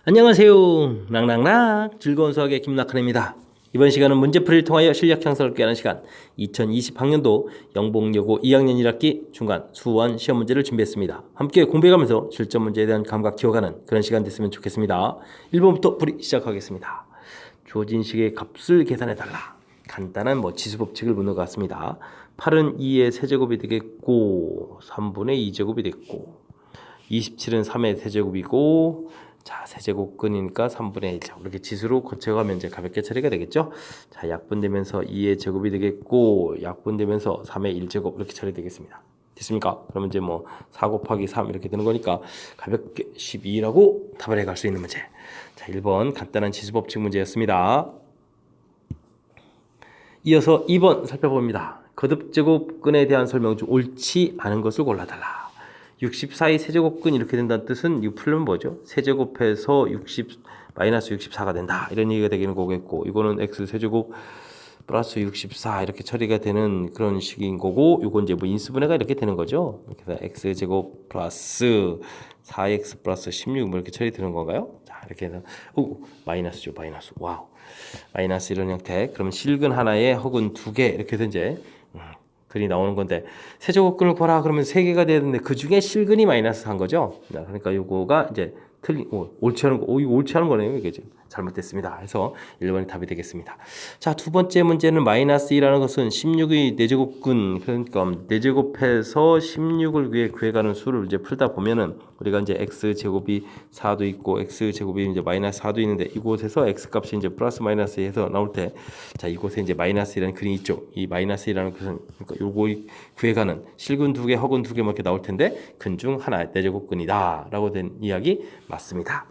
안녕하세요. 락락락 즐거운 수학의 김낙헌입니다. 이번 시간은 문제풀이를 통하여 실력 향상을 꾀하는 시간 2020학년도 영봉여고 2학년 1학기 중간 수원 시험 문제를 준비했습니다. 함께 공부해가면서 실전 문제에 대한 감각 키워가는 그런 시간 됐으면 좋겠습니다. 1번부터 풀이 시작하겠습니다. 주어진 식의 값을 계산해달라. 간단한 지수법칙을 묻는 것 같습니다. 8은 2의 세제곱이 되겠고 3분의 2제곱이 되겠고 27은 3의 세제곱이고 자, 세제곱근이니까 3분의 1. 자, 이렇게 지수로 고쳐가면 이제 가볍게 처리가 되겠죠? 자, 약분되면서 2의 제곱이 되겠고, 약분되면서 3의 1제곱 이렇게 처리되겠습니다. 됐습니까? 그러면 이제 4 곱하기 3 이렇게 되는 거니까 가볍게 12라고 답을 해갈 수 있는 문제. 자, 1번 간단한 지수법칙 문제였습니다. 이어서 2번 살펴봅니다. 거듭제곱근에 대한 설명 중 옳지 않은 것을 골라달라. 64의 세제곱근 이렇게 된다는 뜻은 이거 풀면 뭐죠? 세제곱해서 60 마이너스 64가 된다 이런 얘기가 되기는 거겠고, 이거는 x 세제곱 플러스 64 이렇게 처리가 되는 그런 식인 거고, 이건 이제 인수분해가 이렇게 되는 거죠. 그래서 x 제곱 플러스 4x 플러스 16 이렇게 처리되는 건가요? 자, 이렇게 해서 마이너스죠. 마이너스. 와우. 마이너스 이런 형태. 그러면 실근 하나에 혹은 두 개 이렇게 해서 이제 글이 나오는 건데, 세제곱근을 구하라 그러면 세 개가 돼야 되는데 그 중에 실근이 마이너스 한 거죠. 그러니까 요거가 이제 옳지 않은 거, 이거 옳지 않은 거네요. 이게 지금 잘못됐습니다. 해서 1번이 답이 되겠습니다. 자, 두 번째 문제는 마이너스 2라는 것은 16의 4제곱근, 그러니까 4제곱해서 16을 위해 구해가는 수를 이제 풀다 보면은 우리가 이제 x제곱이 4도 있고 x제곱이 이제 마이너스 4도 있는데, 이곳에서 x값이 이제 플러스 마이너스 해서 나올 때, 자, 이곳에 이제 마이너스라는 근이 있죠. 이 마이너스라는 것은 그러니까 요거 구해가는 실근 두 개, 허근 두 개 이렇게 나올 텐데 근 중 하나 4제곱근이다라고 된 이야기 맞습니다.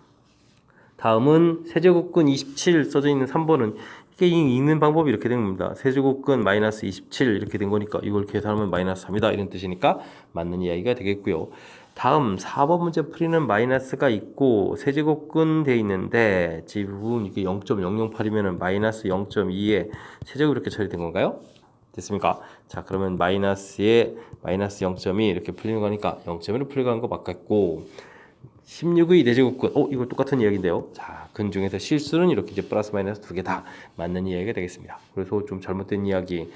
다음은 세제곱근 27 써져 있는 3번은 이게 읽는 방법이 이렇게 된 겁니다. 세제곱근 마이너스 27 이렇게 된 거니까 이걸 계산하면 마이너스 3이다 이런 뜻이니까 맞는 이야기가 되겠고요. 다음 4번 문제 풀이는 마이너스가 있고 세제곱근 돼 있는데 지금 이게 0.008이면 마이너스 0.2에 세제곱 이렇게 처리된 건가요? 됐습니까? 자, 그러면 마이너스에 마이너스 0.2 이렇게 풀리는 거니까 0.1로 풀려가는 거 맞겠고, 16의 4제곱근, 이거 똑같은 이야기인데요. 자, 근 중에서 실수는 이렇게 이제 플러스 마이너스 두 개 다 맞는 이야기가 되겠습니다. 그래서 좀 잘못된 이야기,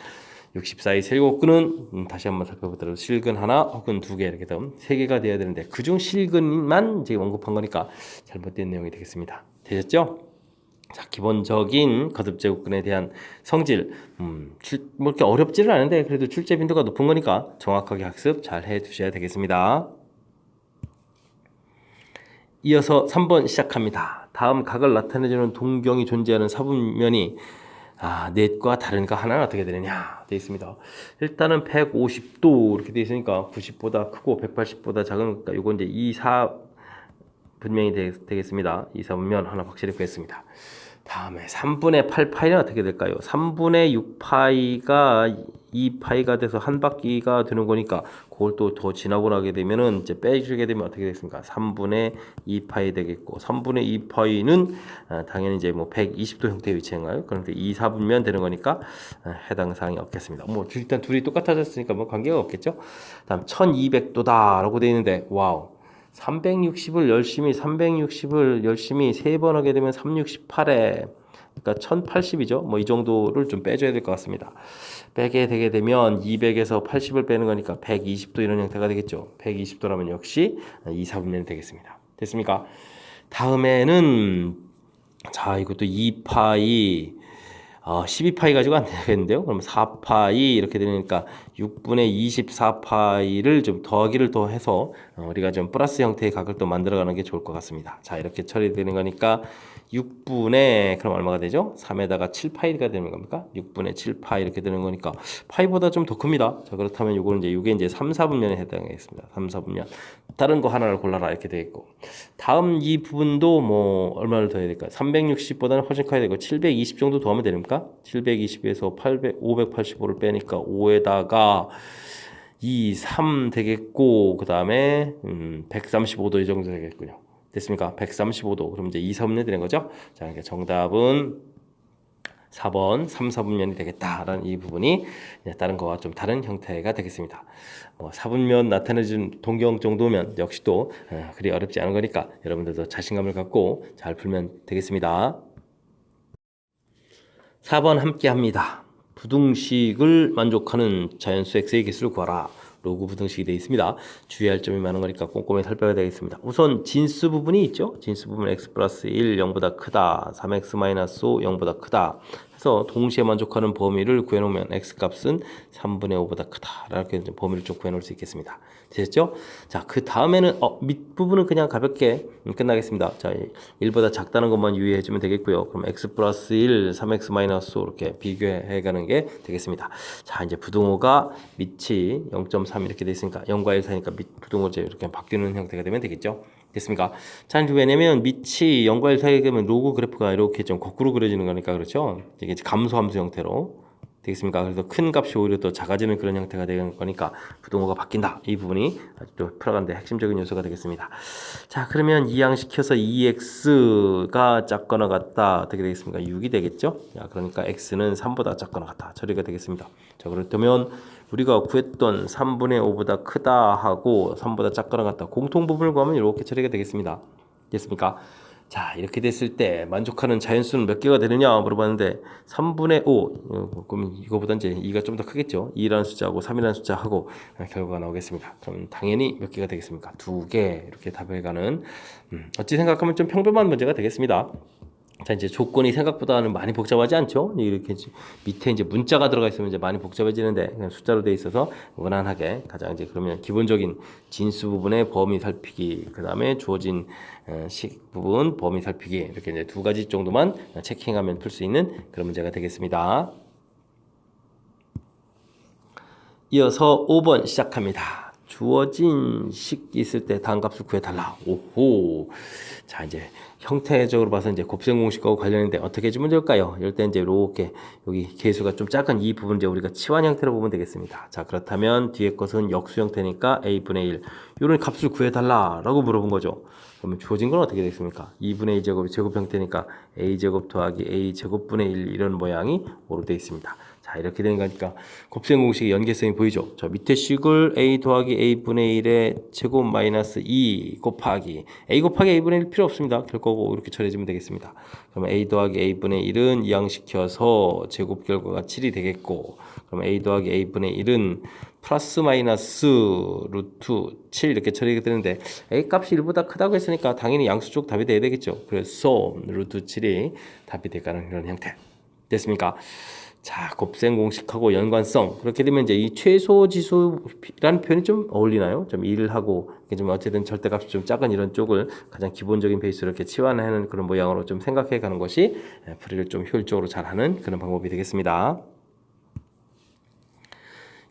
64의 세제곱근은 다시 한번 살펴보더라도 실근 하나 혹은 두 개 이렇게 되면 세 개가 돼야 되는데 그중 실근만 이제 언급한 거니까 잘못된 내용이 되겠습니다. 되셨죠? 자, 기본적인 거듭제곱근에 대한 성질, 이렇게 어렵지는 않은데 그래도 출제 빈도가 높은 거니까 정확하게 학습 잘 해두셔야 되겠습니다. 이어서 3번 시작합니다. 다음 각을 나타내주는 동경이 존재하는 사분면이 넷과 다른가 하나는 어떻게 되느냐 되어 있습니다. 일단은 150도 이렇게 되어 있으니까 90보다 크고 180보다 작으니까 이건 이제 2사 분명히 되겠습니다. 2사분면 하나 확실히 구했습니다. 다음에 3분의 8파이는 어떻게 될까요? 3분의 6파이가 2파이가 돼서 한 바퀴가 되는 거니까 그걸 또 더 지나고 나게 되면은 이제 빼주게 되면 어떻게 되겠습니까? 3분의 2파이 되겠고, 3분의 2파이는 당연히 이제 120도 형태의 위치인가요? 그런데 2, 4분면 되는 거니까 해당 사항이 없겠습니다. 일단 둘이 똑같아졌으니까 관계가 없겠죠? 다음 1200도다라고 되어 있는데, 와우. 360을 열심히 3번 하게 되면 368에, 그러니까 1080이죠. 이 정도를 좀 빼줘야 될 것 같습니다. 빼게 되게 되면 200에서 80을 빼는 거니까 120도 이런 형태가 되겠죠. 120도라면 역시 2, 4분면이 되겠습니다. 됐습니까? 다음에는 자, 이것도 2파이 12파이 가지고 안 되겠는데요. 그럼 4파이 이렇게 되니까 6분의 24파이를 좀 더하기를 더 해서 우리가 좀 플러스 형태의 각을 또 만들어가는 게 좋을 것 같습니다. 자, 이렇게 처리되는 거니까 6분의 그럼 얼마가 되죠? 3에다가 7파이가 되는 겁니까? 6분의 7파이 이렇게 되는 거니까 파이보다 좀 더 큽니다. 자, 그렇다면 이거는 이게 이제 3, 4분면에 해당하겠습니다. 3, 4분면. 다른 거 하나를 골라라 이렇게 되겠고, 다음 이 부분도 얼마를 더해야 될까요? 360보다는 훨씬 커야 되고 720 정도 더하면 됩니까? 720에서 585를 빼니까 5에다가 2, 3 되겠고, 그 다음에 135도 이 정도 되겠군요. 됐습니까? 135도. 그럼 이제 2, 3년 되는 거죠? 자, 그러니까 정답은 4번 3, 4분면이 되겠다라는 이 부분이 다른 거와 좀 다른 형태가 되겠습니다. 4분면 나타내준 동경 정도면 역시 또 그리 어렵지 않은 거니까 여러분들도 자신감을 갖고 잘 풀면 되겠습니다. 4번 함께 합니다. 부등식을 만족하는 자연수 x의 개수를 구하라. 로그 부등식이 되어 있습니다. 주의할 점이 많은 거니까 꼼꼼히 살펴야 되겠습니다. 우선 진수 부분이 있죠. 진수 부분 x 플러스 1 0보다 크다. 3x 마이너스 5 0보다 크다. 그래서 동시에 만족하는 범위를 구해놓으면 x 값은 3분의 5보다 크다. 이렇게 범위를 좀 구해놓을 수 있겠습니다. 되셨죠? 자, 그 다음에는 밑부분은 그냥 가볍게 끝나겠습니다. 자, 1보다 작다는 것만 유의해주면 되겠고요. 그럼 x 플러스 1, 3x 마이너스 5 이렇게 비교해가는 게 되겠습니다. 자, 이제 부등호가 밑이 0.3 이렇게 돼 있으니까 0과 1 사이니까 밑 부등호 이렇게 바뀌는 형태가 되면 되겠죠. 됐습니까? 자, 왜냐면 밑이 0과 1 사이에 되면 로그 그래프가 이렇게 좀 거꾸로 그려지는 거니까 그렇죠. 이게 감소함수 형태로 되겠습니까? 그래서 큰 값이 오히려 또 작아지는 그런 형태가 되는 거니까 부등호가 바뀐다. 이 부분이 아주 또 풀어가는데 핵심적인 요소가 되겠습니다. 자, 그러면 이항시켜서 2x가 작거나 같다. 어떻게 되겠습니까? 6이 되겠죠? 자, 그러니까 x는 3보다 작거나 같다. 처리가 되겠습니다. 자, 그렇다면 우리가 구했던 3분의 5보다 크다 하고 3보다 작거나 같다. 공통 부분을 구하면 이렇게 처리가 되겠습니다. 됐습니까? 자, 이렇게 됐을 때 만족하는 자연수는 몇 개가 되느냐 물어봤는데 3분의 5 그럼 이거보다 이제 2가 좀 더 크겠죠. 2라는 숫자하고 3이라는 숫자하고 결과가 나오겠습니다. 그럼 당연히 몇 개가 되겠습니까? 2개 이렇게 답해가는 어찌 생각하면 좀 평범한 문제가 되겠습니다. 자, 이제 조건이 생각보다는 많이 복잡하지 않죠? 이렇게 밑에 이제 문자가 들어가 있으면 이제 많이 복잡해지는데 그냥 숫자로 돼 있어서 무난하게 가장 이제 그러면 기본적인 진수 부분의 범위 살피기, 그 다음에 주어진 식 부분 범위 살피기 이렇게 이제 두 가지 정도만 체킹하면 풀 수 있는 그런 문제가 되겠습니다. 이어서 5번 시작합니다. 주어진 식 있을 때 다음 값을 구해달라. 오호. 자, 이제 형태적으로 봐서 이제 곱셈 공식하고 관련인데 어떻게 해주면 될까요? 이럴 때 이제 이렇게 여기 개수가 좀 작은 이 부분 이제 우리가 치환 형태로 보면 되겠습니다. 자, 그렇다면 뒤에 것은 역수 형태니까 a분의 1 이런 값을 구해달라라고 물어본 거죠. 그러면 주어진 건 어떻게 되겠습니까? 2분의 2 제곱이 제곱 형태니까 a 제곱 더하기 a 제곱분의 1 이런 모양이 오로 되어 있습니다. 자, 이렇게 되는 거니까 곱셈 공식의 연계성이 보이죠. 저 밑에 식을 a 더하기 a분의 1의 제곱 마이너스 2 곱하기 a 곱하기 a분의 1 필요 없습니다. 결과고 이렇게 처리해주면 되겠습니다. 그러면 a 더하기 a분의 1은 이항시켜서 제곱 결과가 7이 되겠고, 그럼 a 더하기 a분의 1은 플러스 마이너스 루트 7 이렇게 처리가 되는데 a 값이 1보다 크다고 했으니까 당연히 양수 쪽 답이 돼야 되겠죠. 그래서 루트 7이 답이 될까는 그런 형태 됐습니까? 자, 곱셈 공식하고 연관성 그렇게 되면 이제 이 최소 지수라는 표현이 좀 어울리나요? 좀 1하고 좀 어쨌든 절대값이 좀 작은 이런 쪽을 가장 기본적인 베이스로 이렇게 치환하는 그런 모양으로 좀 생각해 가는 것이 풀이를 좀 효율적으로 잘하는 그런 방법이 되겠습니다.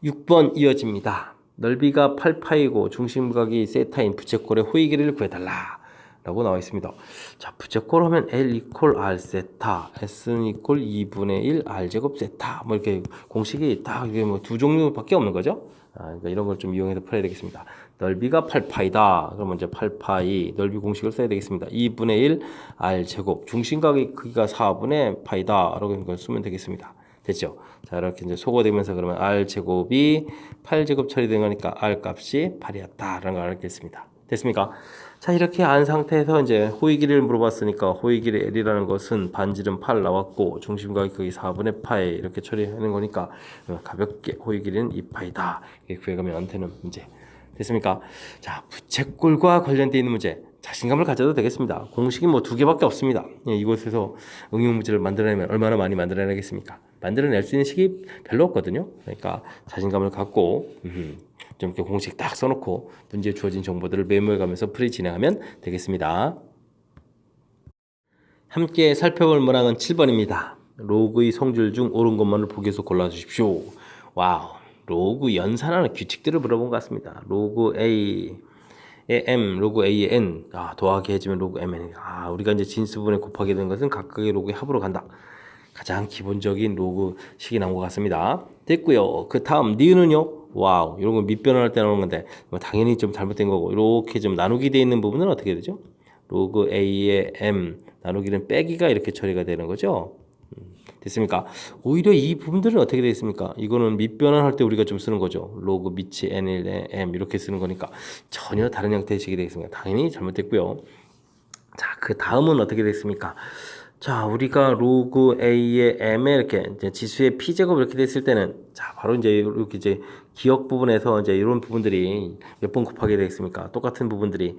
6번 이어집니다. 넓이가 8파이고 중심각이 세타인 부채꼴의 호의 길이를 구해달라 라고 나와 있습니다. 자, 부채꼴 하면 L 이퀄 R 세타, S는 이퀄 2분의 1 R 제곱 세타 뭐 이렇게 공식이 딱 이게 뭐 두 종류밖에 없는 거죠. 그러니까 이런 걸 좀 이용해서 풀어야 되겠습니다. 넓이가 8파이다. 그러면 이제 8파이 넓이 공식을 써야 되겠습니다. 2분의 1 R 제곱 중심각의 크기가 4분의 파이다 라고 걸 쓰면 되겠습니다. 됐죠? 자, 이렇게 이제 소거되면서 그러면 R 제곱이 8제곱 처리된 거니까 R 값이 8이었다라는 걸 알겠습니다. 됐습니까? 자, 이렇게 안 상태에서 이제 호의 길이를 물어봤으니까 호의 길이 L이라는 것은 반지름 8 나왔고 중심각이 거기 4분의 파이 이렇게 처리하는 거니까 가볍게 호의 길이는 2파이다. 이렇게 구해가면 되는 문제. 됐습니까? 자, 부채꼴과 관련되어 있는 문제. 자신감을 가져도 되겠습니다. 공식이 뭐 2개밖에 없습니다. 이곳에서 응용 문제를 만들어내면 얼마나 많이 만들어내겠습니까? 만들어낼 수 있는 식이 별로 없거든요. 그러니까 자신감을 갖고 좀 이렇게 공식 딱 써놓고 문제에 주어진 정보들을 메모해가면서 풀이 진행하면 되겠습니다. 함께 살펴볼 문항은 7번입니다. 로그의 성질 중 옳은 것만을 보기에서 골라주십시오. 와우, 로그 연산하는 규칙들을 물어본 것 같습니다. 로그 A M, 로그 A의 N, 더하기 해주면 로그 MN. 우리가 이제 진수 부분에 곱하게 되는 것은 각각의 로그의 합으로 간다. 가장 기본적인 로그 식이 나온 것 같습니다. 됐고요. 그 다음 니은은요. 와우, 이런 거 밑변환할 때 나오는 건데 당연히 좀 잘못된 거고 이렇게 좀 나누기 되어 있는 부분은 어떻게 되죠? 로그 A의 M 나누기는 빼기가 이렇게 처리가 되는 거죠. 됐습니까? 오히려 이 부분들은 어떻게 되겠습니까? 이거는 밑변환할 때 우리가 좀 쓰는 거죠. 로그 밑이 N1에 M 이렇게 쓰는 거니까 전혀 다른 형태의 식이 되겠습니다. 당연히 잘못됐고요. 자, 그 다음은 어떻게 되겠습니까? 자, 우리가 로그 A의 M에 이렇게 이제 지수의 P제곱 이렇게 됐을 때는 자, 바로 이제 이렇게 이제 기억 부분에서 이제 이런 부분들이 몇 번 곱하게 되겠습니까? 똑같은 부분들이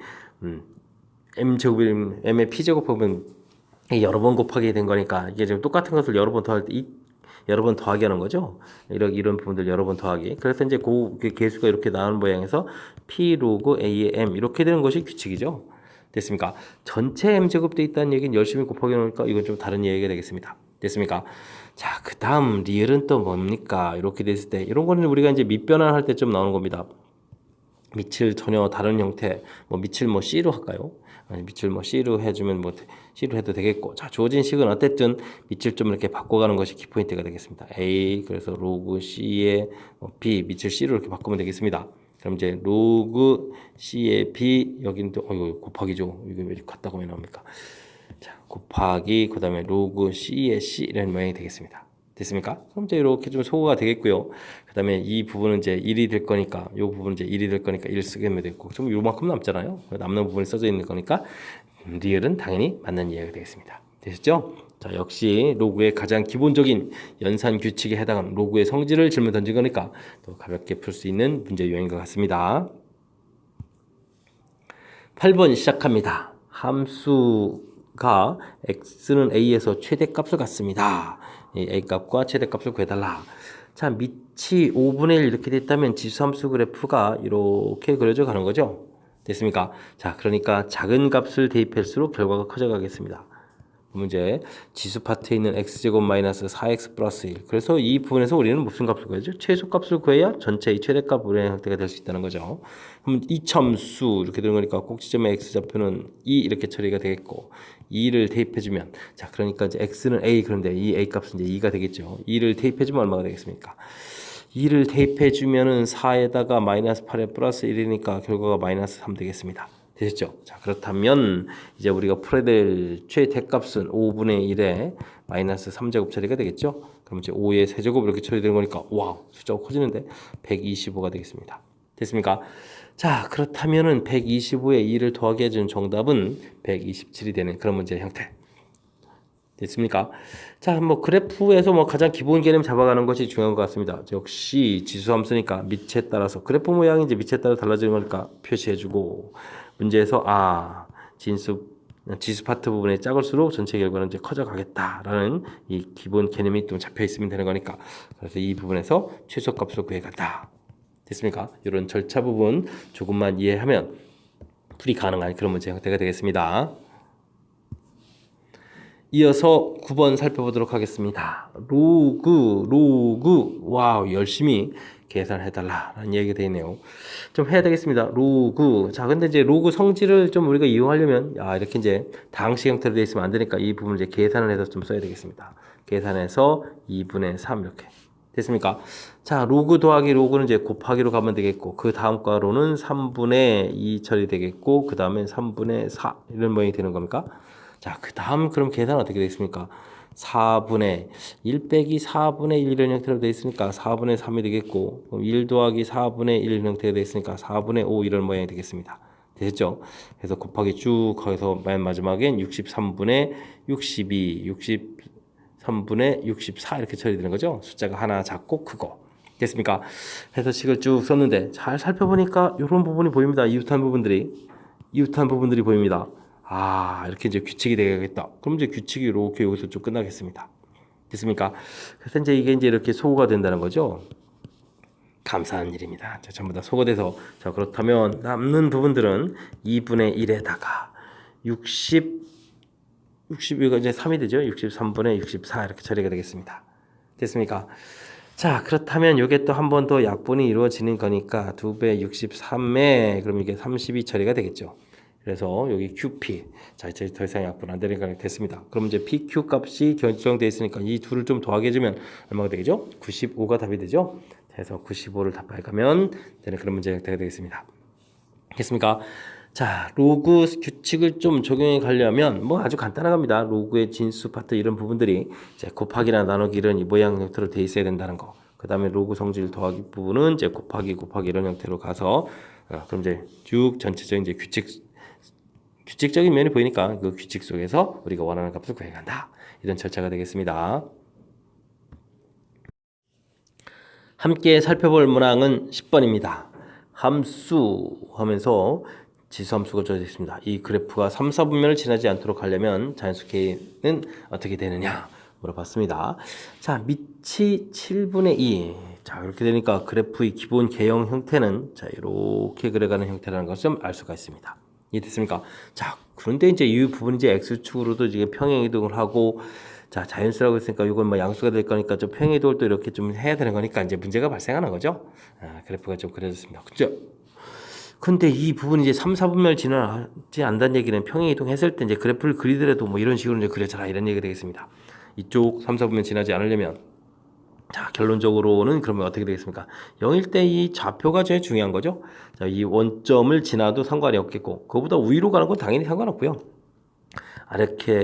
M제곱이면 M의 P제곱 보면 여러 번 곱하게 된 거니까 이게 지금 똑같은 것을 여러 번 더할 때 여러 번 더하기 하는 거죠. 이런 부분들 여러 번 더하기. 그래서 이제 그 개수가 이렇게 나오는 모양에서 P 로그 A의 M 이렇게 되는 것이 규칙이죠. 됐습니까? 전체 M 제곱돼 있다는 얘기는 열심히 곱하기 놓으니까 이건 좀 다른 얘기가 되겠습니다. 됐습니까? 자, 그 다음 리을은 또 뭡니까? 이렇게 됐을 때 이런 거는 우리가 이제 밑변환 할 때 좀 나오는 겁니다. 밑을 전혀 다른 형태, 뭐 밑을 뭐 C로 할까요? 아니, 밑을 뭐 C로 해주면 뭐 C로 해도 되겠고, 자, 주어진 식은 어쨌든 밑을 좀 이렇게 바꿔가는 것이 키포인트가 되겠습니다. A 그래서 로그 C의 B 밑을 C로 이렇게 바꾸면 되겠습니다. 그럼 이제 로그 C의 B 여기는 또 이거 곱하기죠. 이거 왜 이렇게 같다고 왜 나옵니까? 자, 곱하기 그다음에 로그 C의 C 이런 모양이 되겠습니다. 됐습니까? 그럼 이제 이렇게 좀 소거가 되겠고요. 그 다음에 이 부분은 이제 1이 될 거니까, 이 부분은 이제 1이 될 거니까 1 쓰게 하면 되고, 좀 요만큼 남잖아요. 남는 부분이 써져 있는 거니까, 리을은 당연히 맞는 이해가 되겠습니다. 되셨죠? 자, 역시 로그의 가장 기본적인 연산 규칙에 해당하는 로그의 성질을 질문 던진 거니까 또 가볍게 풀 수 있는 문제 유형인 것 같습니다. 8번 시작합니다. 함수가 x는 a에서 최대값을 갖습니다. 이 a값과 최대값을 구해달라. 자, 밑이 5분의 1 이렇게 됐다면 지수함수 그래프가 이렇게 그려져 가는 거죠. 됐습니까? 자, 그러니까 작은 값을 대입할수록 결과가 커져 가겠습니다. 문제 지수 파트에 있는 x제곱 마이너스 4x 플러스 1. 그래서 이 부분에서 우리는 무슨 값을 구해야죠? 최소값을 구해야 전체의 최대값의 형태가 될 수 있다는 거죠. 그럼 이참수 이렇게 되는 거니까 꼭지점의 x좌표는 2 이렇게 처리가 되겠고 2를 대입해주면 자, 그러니까 이제 x는 a 그런데 이 a 값은 이제 2가 되겠죠. 2를 대입해주면 얼마가 되겠습니까? 2를 대입해주면은 4에다가 마이너스 8에 플러스 1이니까 결과가 마이너스 3 되겠습니다. 되셨죠? 자, 그렇다면 이제 우리가 풀어야 될 최대값은 5분의 1에 마이너스 3제곱 처리가 되겠죠? 그럼 이제 5의 세제곱 이렇게 처리되는 거니까 와우, 숫자가 커지는데 125가 되겠습니다. 됐습니까? 자, 그렇다면은 125에 2를 더하게 해준 정답은 127이 되는 그런 문제 형태. 됐습니까? 자, 뭐 그래프에서 뭐 가장 기본 개념 잡아가는 것이 중요한 것 같습니다. 역시 지수함수니까 밑에 따라서 그래프 모양이 이제 밑에 따라 달라지는 거니까 표시해주고 문제에서 지수 파트 부분에 작을수록 전체 결과는 이제 커져 가겠다라는 이 기본 개념이 좀 잡혀 있으면 되는 거니까 그래서 이 부분에서 최소값을 구해간다. 됐습니까? 이런 절차 부분 조금만 이해하면 풀이 가능한 그런 문제 형태가 되겠습니다. 이어서 9번 살펴보도록 하겠습니다. 로그 와우 열심히 계산해달라라는 얘기가 되어 있네요. 좀 해야 되겠습니다. 로그 자 근데 이제 로그 성질을 좀 우리가 이용하려면 이렇게 이제 다항식 형태로 되어 있으면 안 되니까 이 부분을 이제 계산을 해서 좀 써야 되겠습니다. 계산해서 2분의 3 이렇게 됐습니까? 자 로그 더하기 로그는 이제 곱하기로 가면 되겠고 그 다음 괄호는 3분의 2 처리되겠고 그 다음에 3분의 4 이런 모양이 되는 겁니까? 자, 그 다음 그럼 계산은 어떻게 되겠습니까? 4분의 1 빼기 4분의 1 이런 형태로 되어 있으니까 4분의 3이 되겠고 그럼 1 더하기 4분의 1 이런 형태가 되어 있으니까 4분의 5 이런 모양이 되겠습니다. 되셨죠? 그래서 곱하기 쭉 해서 맨 마지막엔 63분의 62, 63분의 64 이렇게 처리되는 거죠. 숫자가 하나 작고 크고 됐습니까? 해서 식을 쭉 썼는데 잘 살펴보니까 이런 부분이 보입니다. 이웃한 부분들이 보입니다. 이렇게 이제 규칙이 되겠다. 그럼 이제 규칙이 이렇게 여기서 쭉 끝나겠습니다. 됐습니까? 그래서 이제 이게 이제 이렇게 소거가 된다는 거죠. 감사한 일입니다. 자, 전부 다 소거돼서 자, 그렇다면 남는 부분들은 2분의 1에다가 60이가 이제 3이 되죠. 63분의 64 이렇게 처리가 되겠습니다. 됐습니까? 자, 그렇다면 이게 또 한 번 더 약분이 이루어지는 거니까 2배 63에 그럼 이게 32 처리가 되겠죠. 그래서 여기 QP 자 이제 더 이상 약분 안 되는 거 됐습니다. 그럼 이제 PQ 값이 결정되어 있으니까 이 둘을 좀 더하게 해주면 얼마가 되겠죠? 95가 답이 되죠. 그래서 95를 답하가면 되는 그런 문제 형태가 되겠습니다. 됐습니까? 자, 로그 규칙을 좀 적용해 가려면 뭐 아주 간단한 겁니다. 로그의 진수 파트 이런 부분들이 이제 곱하기나 나누기 이런 이 모양 형태로 돼 있어야 된다는 거. 그 다음에 로그 성질 더하기 부분은 이제 곱하기 이런 형태로 가서 그럼 이제 쭉 전체적인 이제 규칙적인 면이 보이니까 그 규칙 속에서 우리가 원하는 값을 구해간다. 이런 절차가 되겠습니다. 함께 살펴볼 문항은 10번입니다. 함수 하면서 지수함수가 주어져 있습니다. 이 그래프가 3, 4분면을 지나지 않도록 하려면 자연수 K는 어떻게 되느냐 물어봤습니다. 자, 밑이 7분의 2. 자, 이렇게 되니까 그래프의 기본 개형 형태는 자, 이렇게 그려가는 형태라는 것을 좀 알 수가 있습니다. 이해됐습니까? 자, 그런데 이제 이 부분이 이제 X축으로도 이제 평행 이동을 하고 자, 자연수라고 했으니까 이건 뭐 양수가 될 거니까 좀 평행 이동을 또 이렇게 좀 해야 되는 거니까 이제 문제가 발생하는 거죠. 그래프가 좀 그려졌습니다. 그죠? 근데 이 부분이 이제 3, 4분면을 지나지 않는다는 얘기는 평행 이동했을 때 이제 그래프를 그리더라도 뭐 이런 식으로 이제 그려져라 이런 얘기가 되겠습니다. 이쪽 3, 4분면 지나지 않으려면 자, 결론적으로는 그러면 어떻게 되겠습니까? 0일 때 이 좌표가 제일 중요한 거죠. 자, 이 원점을 지나도 상관이 없겠고 그거보다 위로 가는 건 당연히 상관없고요.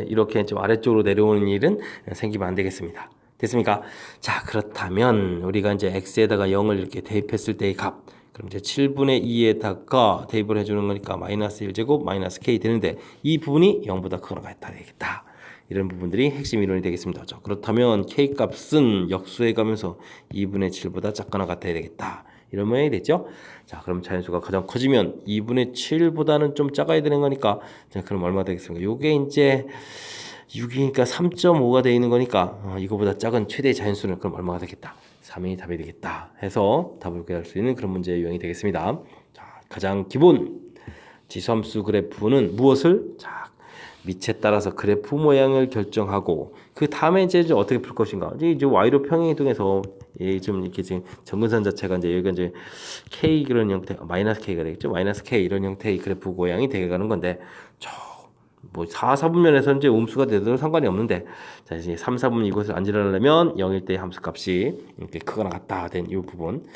이렇게 좀 아래쪽으로 내려오는 일은 생기면 안 되겠습니다. 됐습니까? 자, 그렇다면 우리가 이제 x에다가 0을 이렇게 대입했을 때의 값, 그럼 이제 7분의 2에다가 대입을 해주는 거니까 마이너스 1제곱 마이너스 k 되는데 이 부분이 0보다 크거나 같다 되겠다. 이런 부분들이 핵심 이론이 되겠습니다. 자, 그렇다면 k 값은 역수해 가면서 2분의 7보다 작거나 같아야 되겠다. 이런 모양이 됐죠? 자, 그럼 자연수가 가장 커지면 2분의 7보다는 좀 작아야 되는 거니까 자, 그럼 얼마 되겠습니까? 요게 이제 6이니까 3.5가 되어 있는 거니까 이거보다 작은 최대 자연수는 그럼 얼마가 되겠다? 3이 답이 되겠다 해서 답을 구할 수 있는 그런 문제의 유형이 되겠습니다. 자, 가장 기본 지수함수 그래프는 무엇을? 자, 밑에 따라서 그래프 모양을 결정하고 그 다음에 이제 어떻게 풀 것인가? 이제 y로 평행 이동해서 좀 이렇게 지금 정근선 자체가 이제 여기가 이제 k 그런 형태 마이너스 k가 되겠죠? 마이너스 k 이런 형태의 그래프 모양이 되어가는 건데 뭐 4, 4분면에서 이제 음수가 되더라도 상관이 없는데 자, 이제 3, 4분면 이것을 안지르려면 0일 때 함수값이 이렇게 크거나 같다 된 이 부분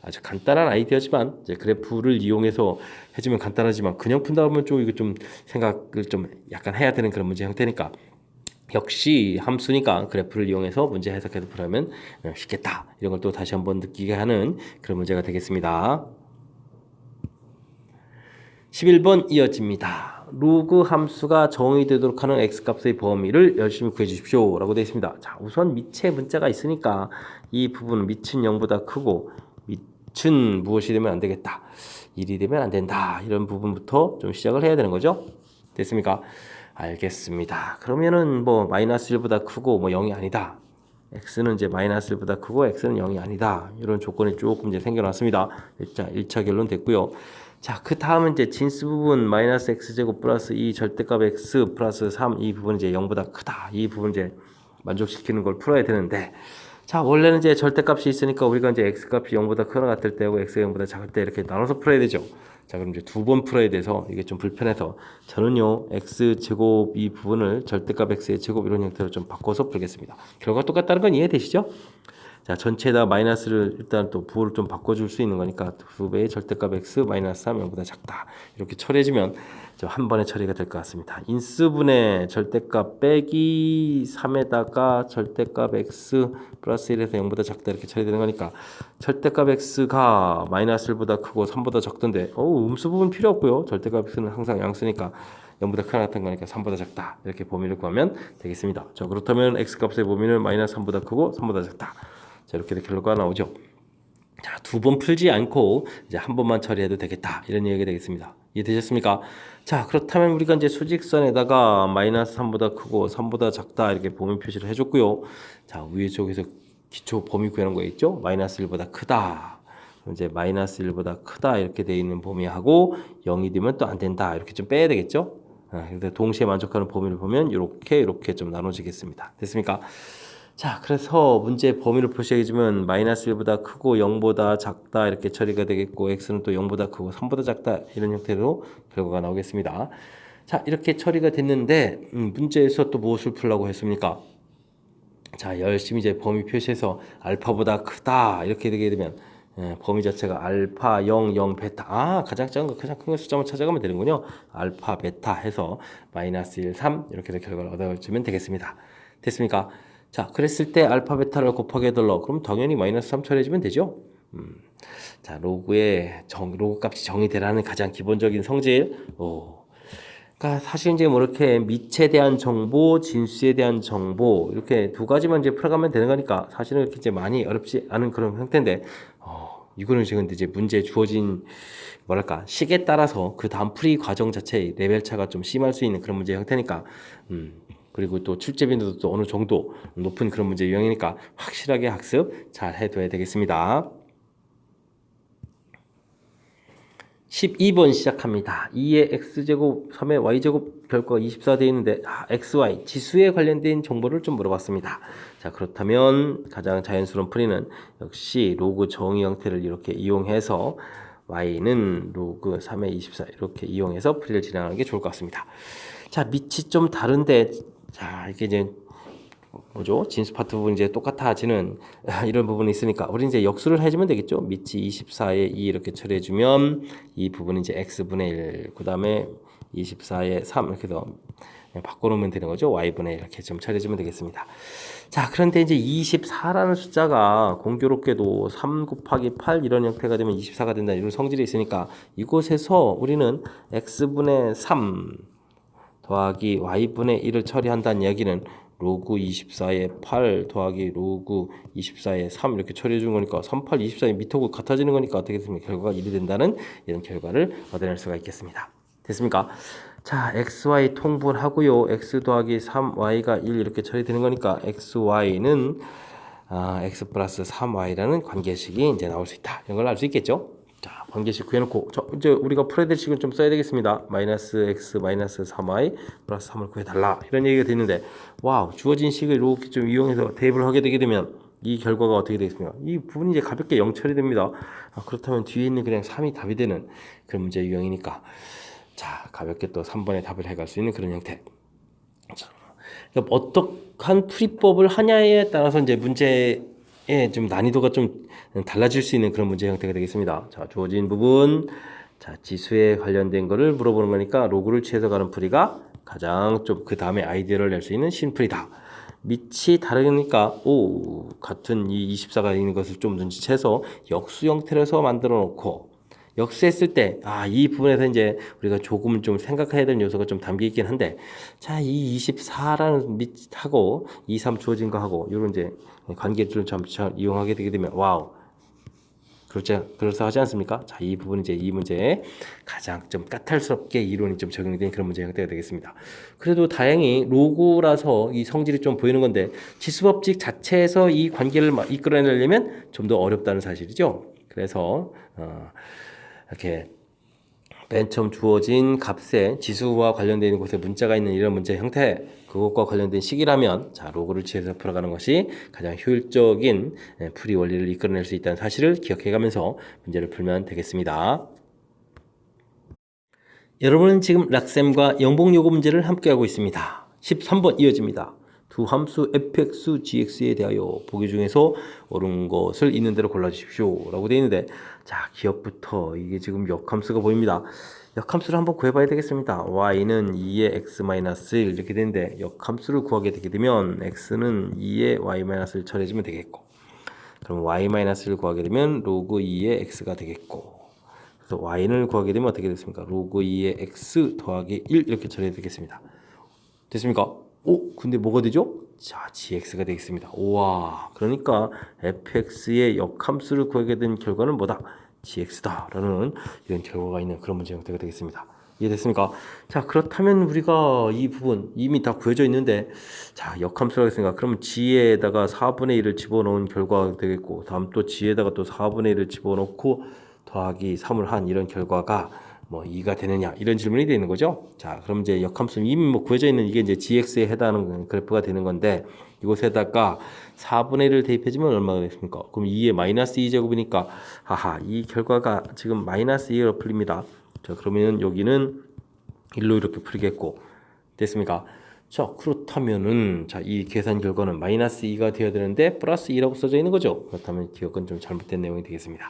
아주 간단한 아이디어지만 이제 그래프를 이용해서 해주면 간단하지만 그냥 푼다 보면 좀 이거 좀 생각을 좀 약간 해야 되는 그런 문제 형태니까 역시 함수니까 그래프를 이용해서 문제 해석해서 풀면 쉽겠다 이런 걸 또 다시 한번 느끼게 하는 그런 문제가 되겠습니다. 11번 이어집니다. 로그 함수가 정의되도록 하는 x값의 범위를 열심히 구해 주십시오 라고 되어 있습니다. 자, 우선 밑에 문자가 있으니까 이 부분은 밑은 0보다 크고 밑은 무엇이 되면 안 되겠다. 1이 되면 안 된다. 이런 부분부터 좀 시작을 해야 되는 거죠. 됐습니까? 알겠습니다. 그러면은 뭐 마이너스 1보다 크고 뭐 0이 아니다. x는 이제 마이너스 1보다 크고 x는 0이 아니다. 이런 조건이 조금 이제 생겨났습니다. 자, 1차 결론 됐고요. 자, 그 다음은 이제 진수 부분 마이너스 x제곱 플러스 2 절대값 x 플러스 3 이 부분 이제 0보다 크다. 이 부분 이제 만족시키는 걸 풀어야 되는데 자, 원래는 이제 절대값이 있으니까 우리가 이제 x값이 0보다 크거나 같을 때하고 x가 0보다 작을 때 이렇게 나눠서 풀어야 되죠. 자, 그럼 이제 두 번 풀어야 돼서 이게 좀 불편해서 저는요 x제곱 이 부분을 절대값 x의 제곱 이런 형태로 좀 바꿔서 풀겠습니다. 결과가 똑같다는 건 이해되시죠? 자, 전체에다 마이너스를 일단 또 부호를 좀 바꿔줄 수 있는 거니까 2배의 절대값 x 마이너스 3 0보다 작다 이렇게 처리해주면 한 번에 처리가 될 것 같습니다. 인수분의 절대값 빼기 3에다가 절대값 x 플러스 1에서 0보다 작다 이렇게 처리되는 거니까 절대값 x가 마이너스 1보다 크고 3보다 적던데 음수 부분 필요 없고요. 절대값 x는 항상 양수니까 0보다 크거나 같은 거니까 3보다 작다 이렇게 범위를 구하면 되겠습니다. 자, 그렇다면 x값의 범위는 마이너스 3보다 크고 3보다 작다. 자, 이렇게 결과가 나오죠. 자, 두 번 풀지 않고 이제 한 번만 처리해도 되겠다. 이런 얘기가 되겠습니다. 이해되셨습니까? 자, 그렇다면 우리가 이제 수직선에다가 마이너스 3보다 크고 3보다 작다 이렇게 범위 표시를 해줬고요. 자, 위에 쪽에서 기초 범위 구하는 거 있죠? 마이너스 1보다 크다. 이제 마이너스 1보다 크다 이렇게 돼 있는 범위하고 0이 되면 또 안 된다. 이렇게 좀 빼야 되겠죠? 그래서 동시에 만족하는 범위를 보면 이렇게 좀 나눠지겠습니다. 됐습니까? 자, 그래서 문제 범위를 표시해주면 마이너스 1보다 크고 0보다 작다 이렇게 처리가 되겠고 x는 또 0보다 크고 3보다 작다 이런 형태로 결과가 나오겠습니다. 자, 이렇게 처리가 됐는데 문제에서 또 무엇을 풀라고 했습니까? 자, 열심히 이제 범위 표시해서 알파보다 크다 이렇게 되게 되면 범위 자체가 알파 0, 0, 베타. 가장 작은 거, 가장 큰 거 숫자만 찾아가면 되는군요. 알파, 베타 해서 마이너스 1, 3 이렇게 해서 결과를 얻어주면 되겠습니다. 됐습니까? 자, 그랬을 때 알파, 베타를 곱하기 해달라. 그럼 당연히 마이너스 3 처리해주면 되죠. 자, 로그 값이 정의되라는 가장 기본적인 성질. 그러니까 사실 이제 뭐 이렇게 밑에 대한 정보, 진수에 대한 정보 이렇게 두 가지만 이제 풀어가면 되는 거니까 사실은 이렇게 이제 많이 어렵지 않은 그런 형태인데, 이거는 지금 이제 문제 주어진 뭐랄까 식에 따라서 그 다음 풀이 과정 자체의 레벨 차가 좀 심할 수 있는 그런 문제 형태니까, 그리고 또 출제 빈도도 또 어느 정도 높은 그런 문제 유형이니까 확실하게 학습 잘 해둬야 되겠습니다. 12번 시작합니다. 2의 x제곱, 3의 y제곱 결과가 24 되어 있는데 xy 지수에 관련된 정보를 좀 물어봤습니다. 자, 그렇다면 가장 자연스러운 풀이는 역시 로그 정의 형태를 이렇게 이용해서 y는 로그 3의 24 이렇게 이용해서 풀이를 진행하는 게 좋을 것 같습니다. 자, 밑이 좀 다른데, 자, 이게 이제 뭐죠? 진수 파트 부분 이제 똑같아지는 이런 부분이 있으니까 우리 이제 역수를 해주면 되겠죠? 밑이 24에 2 이렇게 처리해주면 이 부분은 이제 x분의 1, 그 다음에 24에 3 이렇게 해서 바꿔놓으면 되는 거죠? y분의 1 이렇게 좀 처리해주면 되겠습니다. 자, 그런데 이제 24라는 숫자가 공교롭게도 3 곱하기 8 이런 형태가 되면 24가 된다 이런 성질이 있으니까 이곳에서 우리는 x분의 3 더하기 y분의 1을 처리한다는 이야기는 로그 24에 8 더하기 로그 24에 3 이렇게 처리해 준 거니까 38, 24의 밑하고 같아지는 거니까 어떻게 됩니까? 결과가 1이 된다는 이런 결과를 얻어낼 수가 있겠습니다. 됐습니까? 자, xy 통분하고요. x 더하기 3y가 1 이렇게 처리되는 거니까 xy는 x 플러스 3y라는 관계식이 이제 나올 수 있다. 이런 걸 알 수 있겠죠? 자, 관계식 구해놓고 이제 우리가 풀어야 될 식은 좀 써야 되겠습니다. 마이너스 x 마이너스 3y 플러스 3을 구해달라 이런 얘기가 되는데, 와우, 주어진 식을 이렇게 좀 이용해서 대입을 하게 되게 되면 이 결과가 어떻게 되겠습니까? 이 부분이 이제 가볍게 0 처리됩니다. 그렇다면 뒤에 있는 그냥 3이 답이 되는 그런 문제 유형이니까, 자, 가볍게 또 3번에 답을 해갈 수 있는 그런 형태. 자, 어떠한 풀이법을 하냐에 따라서 이제 문제의 좀 난이도가 좀 달라질 수 있는 그런 문제 형태가 되겠습니다. 자, 주어진 부분, 자, 지수에 관련된 거를 물어보는 거니까 로그를 취해서 가는 풀이가 가장 좀 그 다음에 아이디어를 낼 수 있는 신풀이다. 밑이 다르니까 같은 이 24가 있는 것을 좀 눈치채서 역수 형태로 해서 만들어 놓고, 역수했을 때, 이 부분에서 이제 우리가 조금 좀 생각해야 되는 요소가 좀 담겨 있긴 한데, 자, 이 24라는 밑하고 2, 3 주어진 거 하고, 요런 이제 관계들을 좀 이용하게 되게 되면, 와우. 그럴싸하지 않습니까? 자, 이 부분 이제 이 문제에 가장 좀 까탈스럽게 이론이 좀 적용된 그런 문제 형태가 되겠습니다. 그래도 다행히 로그라서 이 성질이 좀 보이는 건데, 지수법칙 자체에서 이 관계를 이끌어내려면 좀 더 어렵다는 사실이죠. 그래서, 이렇게 맨 처음 주어진 값에 지수와 관련되어 있는 곳에 문자가 있는 이런 문제 형태, 그것과 관련된 식이라면, 자, 로그를 취해서 풀어가는 것이 가장 효율적인 풀이 원리를 이끌어낼 수 있다는 사실을 기억해가면서 문제를 풀면 되겠습니다. 여러분은 지금 락셈과 영봉요거 문제를 함께하고 있습니다. 13번 이어집니다. 두 함수 fx, gx에 대하여 보기 중에서 옳은 것을 있는 대로 골라주십시오 라고 되어 있는데, 자, 기억부터 이게 지금 역함수가 보입니다. 역함수를 한번 구해봐야 되겠습니다. y는 2의 x-1 이렇게 되는데, 역함수를 구하게 되게 되면 x는 2의 y-1을 처리해주면 되겠고, 그럼 y-를 구하게 되면 로그 2의 x가 되겠고, 그래서 y를 구하게 되면 어떻게 됐습니까? 로그 2의 x 더하기 1 이렇게 처리해야 되겠습니다. 됐습니까? 근데 뭐가 되죠? 자, gx가 되겠습니다. 우와, 그러니까 fx의 역함수를 구하게 된 결과는 뭐다? gx다 라는 이런 결과가 있는 그런 문제 형태가 되겠습니다. 이해됐습니까? 자, 그렇다면 우리가 이 부분 이미 다 구해져 있는데, 자, 역함수라고 했으니까 그러면 g에다가 4분의 1을 집어넣은 결과가 되겠고, 다음 또 g에다가 또 4분의 1을 집어넣고 더하기 3을 한 이런 결과가 뭐 2가 되느냐 이런 질문이 되는 거죠. 자, 그럼 이제 역함수 이미 뭐 구해져 있는 이게 이제 gx에 해당하는 그래프가 되는 건데, 이곳에다가 4분의 1을 대입해주면 얼마가 되겠습니까? 그럼 2의 마이너스 2제곱이니까 이 결과가 지금 마이너스 2로 풀립니다. 자, 그러면 여기는 1로 이렇게 풀리겠고, 됐습니까? 자, 그렇다면은 자, 이 계산 결과는 마이너스 2가 되어야 되는데 플러스 2라고 써져 있는 거죠. 그렇다면 기억은 좀 잘못된 내용이 되겠습니다.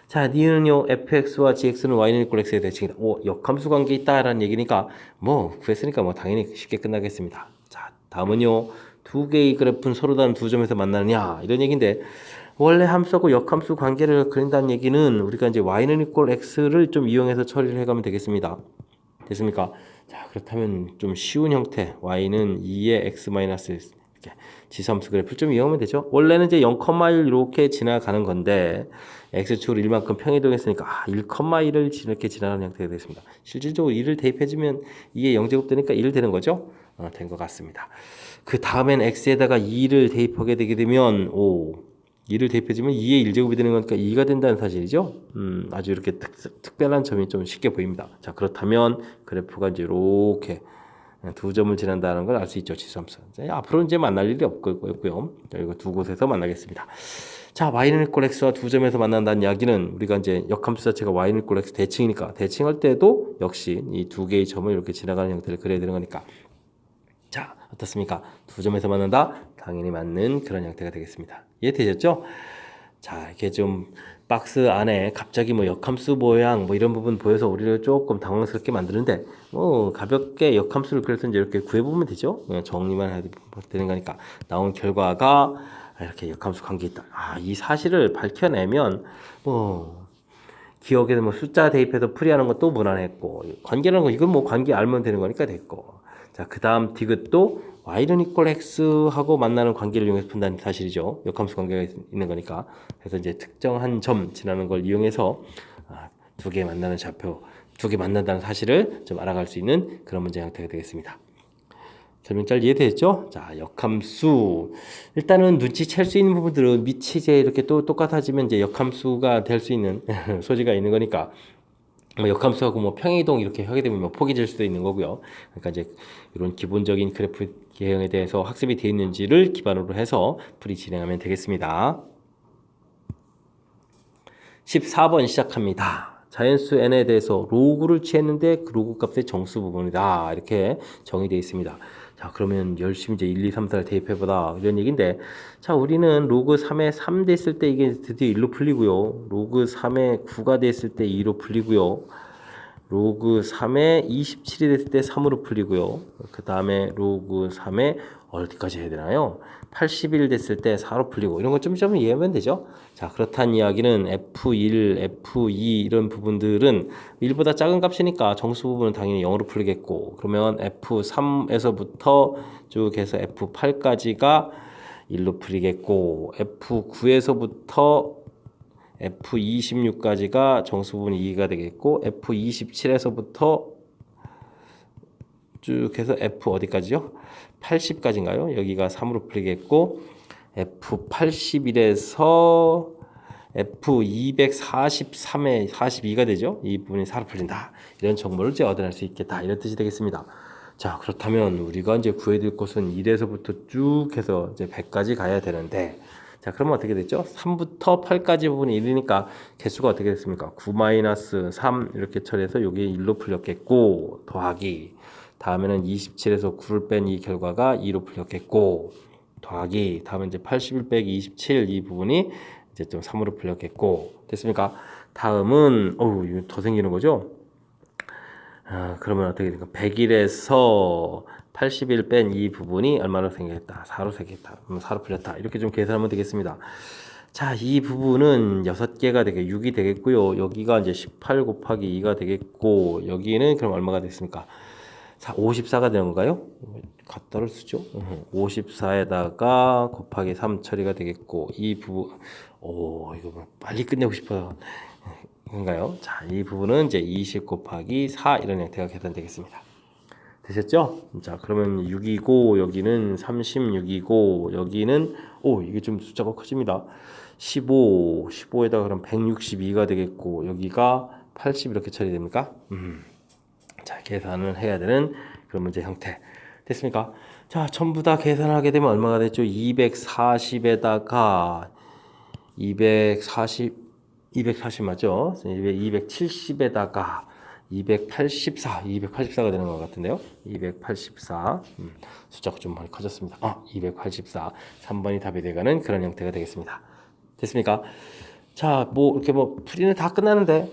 자, 니은요 fx와 gx는 y는 equal x의 대칭이다. 오, 역함수 관계 있다라는 얘기니까 뭐 구했으니까 뭐 당연히 쉽게 끝나겠습니다. 자, 다음은요 두 개의 그래프는 서로 다른 두 점에서 만나느냐 이런 얘기인데 원래 함수하고 역함수 관계를 그린다는 얘기는 우리가 이제 y는 equal x를 좀 이용해서 처리를 해가면 되겠습니다. 됐습니까? 자, 그렇다면 좀 쉬운 형태 y는 2의 x 마이너스 이렇게 지수함수 그래프를 좀 이용하면 되죠. 원래는 이제 0,1 이렇게 지나가는 건데 x축으로 1만큼 평이동했으니까 1,1을 이렇게 지나가는 형태가 되겠습니다. 실질적으로 1을 대입해주면 2의 0제곱 되니까 1 되는 거죠. 된 것 같습니다. 그 다음엔 x에다가 2를 대입하게 되게 되면 2를 대입해주면 2의 1제곱이 되는 거니까 2가 된다는 사실이죠. 아주 이렇게 특별한 점이 좀 쉽게 보입니다. 자, 그렇다면 그래프가 이제 이렇게 두 점을 지난다는 걸 알 수 있죠. 지수함수. 앞으로는 이제 만날 일이 없고요. 이거 두 곳에서 만나겠습니다. 자, y는 equal x와 두 점에서 만난다는 이야기는 우리가 이제 역함수 자체가 y는 equal x 대칭이니까 대칭할 때도 역시 이 두 개의 점을 이렇게 지나가는 형태를 그려야 되는 거니까. 자, 어떻습니까? 두 점에서 만난다? 당연히 맞는 그런 형태가 되겠습니다. 이해되셨죠? 자, 이렇게 좀 박스 안에 갑자기 뭐 역함수 모양 뭐 이런 부분 보여서 우리를 조금 당황스럽게 만드는데 뭐 가볍게 역함수를 그래서 이제 이렇게 구해보면 되죠. 정리만 해도 되는 거니까 나온 결과가 이렇게 역함수 관계 있다. 이 사실을 밝혀내면 뭐 기억에서 뭐 숫자 대입해서 풀이하는 것도 무난했고 관계라는 거 이건 뭐 관계 알면 되는 거니까 됐고 자, 그 다음 디귿도 y는 equal x하고 만나는 관계를 이용해서 푼다는 사실이죠. 역함수 관계가 있는 거니까. 그래서 이제 특정한 점 지나는 걸 이용해서 두 개 만나는 좌표, 두 개 만난다는 사실을 좀 알아갈 수 있는 그런 문제 형태가 되겠습니다. 설명 잘 이해되셨죠? 자, 역함수. 일단은 눈치챌 수 있는 부분들은 밑이 이제 이렇게 또 똑같아지면 이제 역함수가 될 수 있는 소지가 있는 거니까 뭐 역함수하고 뭐 평행이동 이렇게 하게 되면 뭐 폭이 될 수도 있는 거고요. 그러니까 이제 이런 기본적인 그래프 개형에 대해서 학습이 되어 있는지를 기반으로 해서 풀이 진행하면 되겠습니다. 14번 시작합니다. 자연수 n에 대해서 로그를 취했는데 그 로그 값의 정수 부분이다. 이렇게 정의되어 있습니다. 자, 그러면 열심히 이제 1, 2, 3, 4를 대입해보다 이런 얘기인데 자, 우리는 로그 3에 3 됐을 때 이게 드디어 1로 풀리고요. 로그 3에 9가 됐을 때 2로 풀리고요. 로그 3에 27이 됐을 때 3으로 풀리고요. 그 다음에 로그 3에 어디까지 해야 되나요? 81 됐을 때 4로 풀리고 이런 거 좀 이해하면 되죠. 자, 그렇다는 이야기는 F1, F2 이런 부분들은 1보다 작은 값이니까 정수 부분은 당연히 0으로 풀리겠고 그러면 F3에서부터 쭉 해서 F8까지가 1로 풀리겠고 F9에서부터 F26까지가 정수 부분이 2가 되겠고 F27에서부터 쭉 해서 F 어디까지요? 80까지인가요? 여기가 3으로 풀리겠고 F81에서 F243에 42가 되죠? 이 부분이 4로 풀린다. 이런 정보를 이제 얻어낼 수 있겠다. 이런 뜻이 되겠습니다. 자, 그렇다면 우리가 이제 구해야 될 것은 1에서부터 쭉 해서 이제 100까지 가야 되는데 자, 그러면 어떻게 됐죠? 3부터 8까지 부분이 1이니까 개수가 어떻게 됐습니까? 9-3 이렇게 처리해서 여기 1로 풀렸겠고 더하기 다음에는 27에서 9를 뺀 이 결과가 2로 풀렸겠고 더하기 다음에 이제 81 빼기 27 이 부분이 이제 좀 3으로 풀렸겠고 됐습니까? 다음은 이거 더 생기는 거죠? 그러면 어떻게 될까? 100일에서 80일 뺀 이 부분이 얼마로 생겼다? 4로 생겼다. 4로 풀렸다. 이렇게 좀 계산하면 되겠습니다. 자, 이 부분은 6개가 되게 6이 되겠고요. 여기가 이제 18 곱하기 2가 되겠고 여기는 그럼 얼마가 됐습니까? 54가 되는 건가요? 갖다를 쓰죠. 54에다가 곱하기 3 처리가 되겠고 이 부분 이거 뭐 빨리 끝내고 싶어요. 인가요? 자, 이 부분은 이제 20 곱하기 4 이런 형태가 계산되겠습니다. 되셨죠? 자, 그러면 6이고 여기는 36이고 여기는 이게 좀 숫자가 커집니다. 15에다가 그럼 162가 되겠고 여기가 80 이렇게 처리됩니까? 자, 계산을 해야 되는 그런 문제 형태. 됐습니까? 자, 전부 다 계산하게 되면 얼마가 됐죠? 240에다가 240 맞죠? 270에다가 284가 되는 것 같은데요. 284. 숫자가 좀 많이 커졌습니다. 284. 3번이 답이 돼가는 그런 형태가 되겠습니다. 됐습니까? 자, 뭐 이렇게 뭐 풀이는 다 끝나는데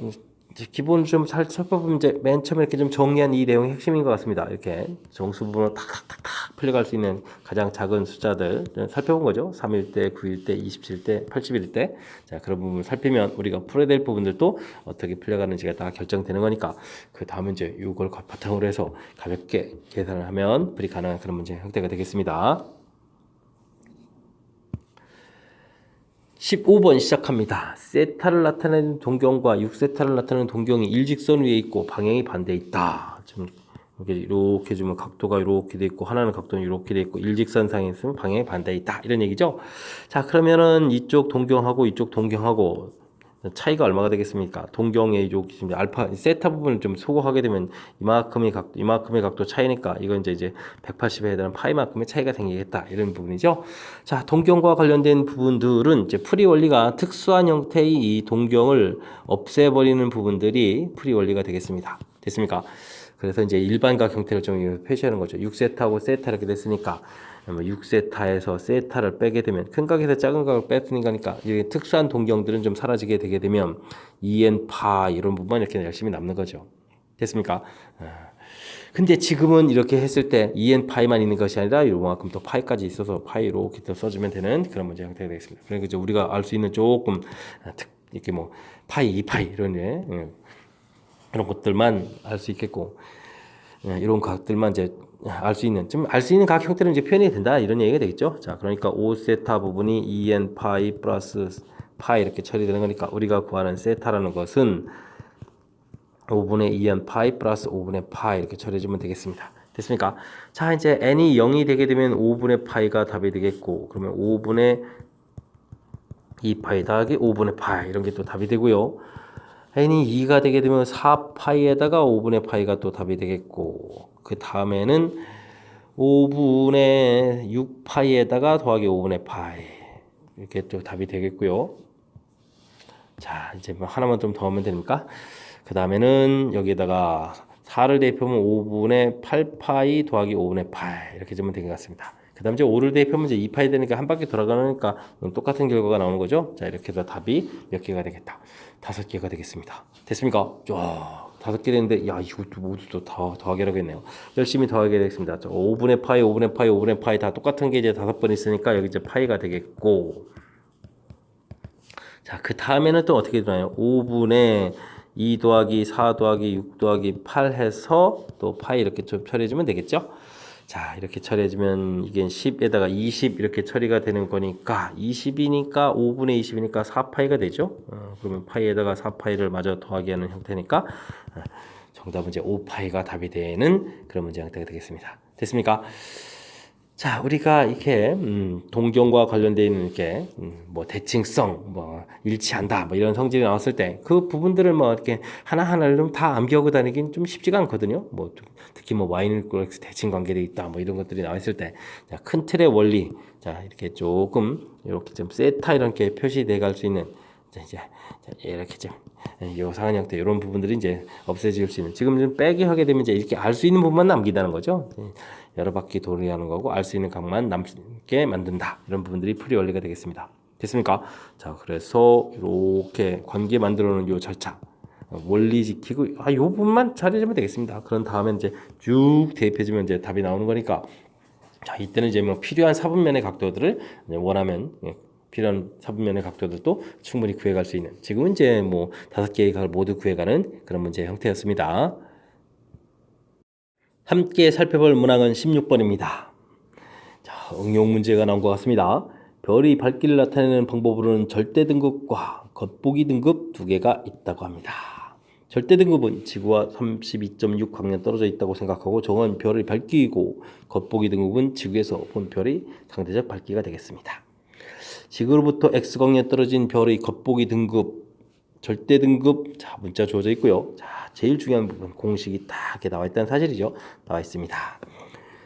이제 기본 좀 잘 살펴보면 이제 맨 처음에 이렇게 좀 정리한 이 내용이 핵심인 것 같습니다. 이렇게 정수 부분으로 탁탁탁탁 풀려갈 수 있는 가장 작은 숫자들 살펴본 거죠. 3일 때, 9일 때, 27일 때, 80일 때. 자, 그런 부분을 살피면 우리가 풀어야 될 부분들도 어떻게 풀려가는지가 다 결정되는 거니까 그 다음은 이제 이걸 바탕으로 해서 가볍게 계산을 하면 풀이 가능한 그런 문제 형태가 되겠습니다. 15번 시작합니다. 세타를 나타내는 동경과 6세타를 나타내는 동경이 일직선 위에 있고 방향이 반대에 있다. 좀 이렇게 주면 각도가 이렇게 돼 있고 하나는 각도는 이렇게 돼 있고 일직선상에 있으면 방향이 반대에 있다. 이런 얘기죠. 자, 그러면은 이쪽 동경하고 이쪽 동경하고 차이가 얼마가 되겠습니까? 동경의 요 알파 세타 부분을 좀 소거하게 되면 이만큼의 각도 차이니까 이건 이제 180에 해당하는 파이만큼의 차이가 생기겠다 이런 부분이죠. 자, 동경과 관련된 부분들은 이제 풀이 원리가 특수한 형태의 이 동경을 없애버리는 부분들이 풀이 원리가 되겠습니다. 됐습니까? 그래서 이제 일반각 형태를 좀 표시하는 거죠. 6세타하고 세타 이렇게 됐으니까 6세타에서 세타를 빼게 되면 큰 각에서 작은 각을 빼는 거니까 특수한 동경들은 좀 사라지게 되게 되면 2n 파 이런 부분만 이렇게 열심히 남는 거죠. 됐습니까? 근데 지금은 이렇게 했을 때 2n 파이만 있는 것이 아니라 이만큼 또 파이까지 있어서 파이로 이렇게 써주면 되는 그런 문제 형태가 되겠습니다. 그러니까 이제 우리가 알 수 있는 조금 이렇게 뭐 파이, 2파이 이런 그런 것들만 알 수 있겠고 이런 각들만 이제 알 수 있는 각 형태는 이제 표현이 된다 이런 얘기가 되겠죠. 자, 그러니까 5세타 부분이 2n 파이 플러스 파이 이렇게 처리되는 거니까 우리가 구하는 세타라는 것은 5분의 2n 파이 플러스 5분의 파이 이렇게 처리해주면 되겠습니다. 됐습니까? 자, 이제 n이 0이 되게 되면 5분의 파이가 답이 되겠고 그러면 5분의 2파이 더하기 5분의 파이 이런 게 또 답이 되고요. n이 2가 되게 되면 4파이에다가 5분의 파이가 또 답이 되겠고 그 다음에는 5분의 6파이에다가 더하기 5분의 파이 이렇게 또 답이 되겠고요. 자, 이제 뭐 하나만 좀 더 하면 됩니까? 그 다음에는 여기에다가 4를 대입하면 5분의 8파이 더하기 5분의 파이 이렇게 되면 될 것 같습니다. 그 다음 이제 5를 대입하면 이제 2파이 되니까 한 바퀴 돌아가니까 똑같은 결과가 나오는 거죠. 자, 이렇게 해서 답이 몇 개가 되겠다. 5개가 되겠습니다. 됐습니까? 와, 5개 되는데 야, 이것도 모두 또 더하기라고 했네요. 열심히 더하게 되겠습니다. 5분의 파이, 5분의 파이, 5분의 파이 다 똑같은 게 이제 5번 있으니까 여기 이제 파이가 되겠고 자, 그 다음에는 또 어떻게 되나요? 5분의 2 더하기 4 더하기 6 더하기 8 해서 또 파이 이렇게 좀 처리해주면 되겠죠? 자, 이렇게 처리해주면 이게 10에다가 20 이렇게 처리가 되는 거니까 20이니까 5분의 20이니까 4파이가 되죠. 그러면 파이에다가 4파이를 마저 더하기 하는 형태니까 정답은 이제 5파이가 답이 되는 그런 문제 형태가 되겠습니다. 됐습니까? 자, 우리가 이렇게 동경과 관련되어 있는 이렇게 뭐 대칭성, 뭐 일치한다, 뭐 이런 성질이 나왔을 때 그 부분들을 뭐 이렇게 하나하나를 좀 다 암기하고 다니긴 좀 쉽지가 않거든요. 뭐 특히 뭐 y 는 x 대칭 관계돼 있다, 뭐 이런 것들이 나와 있을 때, 자, 큰 틀의 원리, 자, 이렇게 조금 이렇게 좀 세타 이렇게 표시돼 갈 수 있는 이제 이렇게 좀 요상한 형태 이런 부분들이 이제 없애질 수 있는 지금 좀 빼기 하게 되면 이제 이렇게 알 수 있는 부분만 남기다는 거죠. 여러 바퀴 돌이하는 거고 알 수 있는 각만 남게 만든다 이런 부분들이 풀이 원리가 되겠습니다. 됐습니까? 자, 그래서 이렇게 관계 만들어 놓은 요 절차 원리 지키고 요 부분만 잘해주면 되겠습니다. 그런 다음에 이제 쭉 대입해주면 이제 답이 나오는 거니까 자, 이때는 이제 뭐 필요한 사분면의 각도들을 원하면 필요한 사분면의 각도들도 충분히 구해갈 수 있는 지금은 이제 뭐 5개의 각을 모두 구해가는 그런 문제 형태였습니다. 함께 살펴볼 문항은 16번입니다. 자, 응용 문제가 나온 것 같습니다. 별이 밝기를 나타내는 방법으로는 절대 등급과 겉보기 등급 두 개가 있다고 합니다. 절대 등급은 지구와 32.6 광년 떨어져 있다고 생각하고 저건 별의 밝기이고 겉보기 등급은 지구에서 본 별의 상대적 밝기가 되겠습니다. 지구로부터 X광년 떨어진 별의 겉보기 등급, 절대 등급, 자, 문자 주어져 있고요. 자, 제일 중요한 부분, 공식이 딱 이렇게 나와 있다는 사실이죠. 나와 있습니다.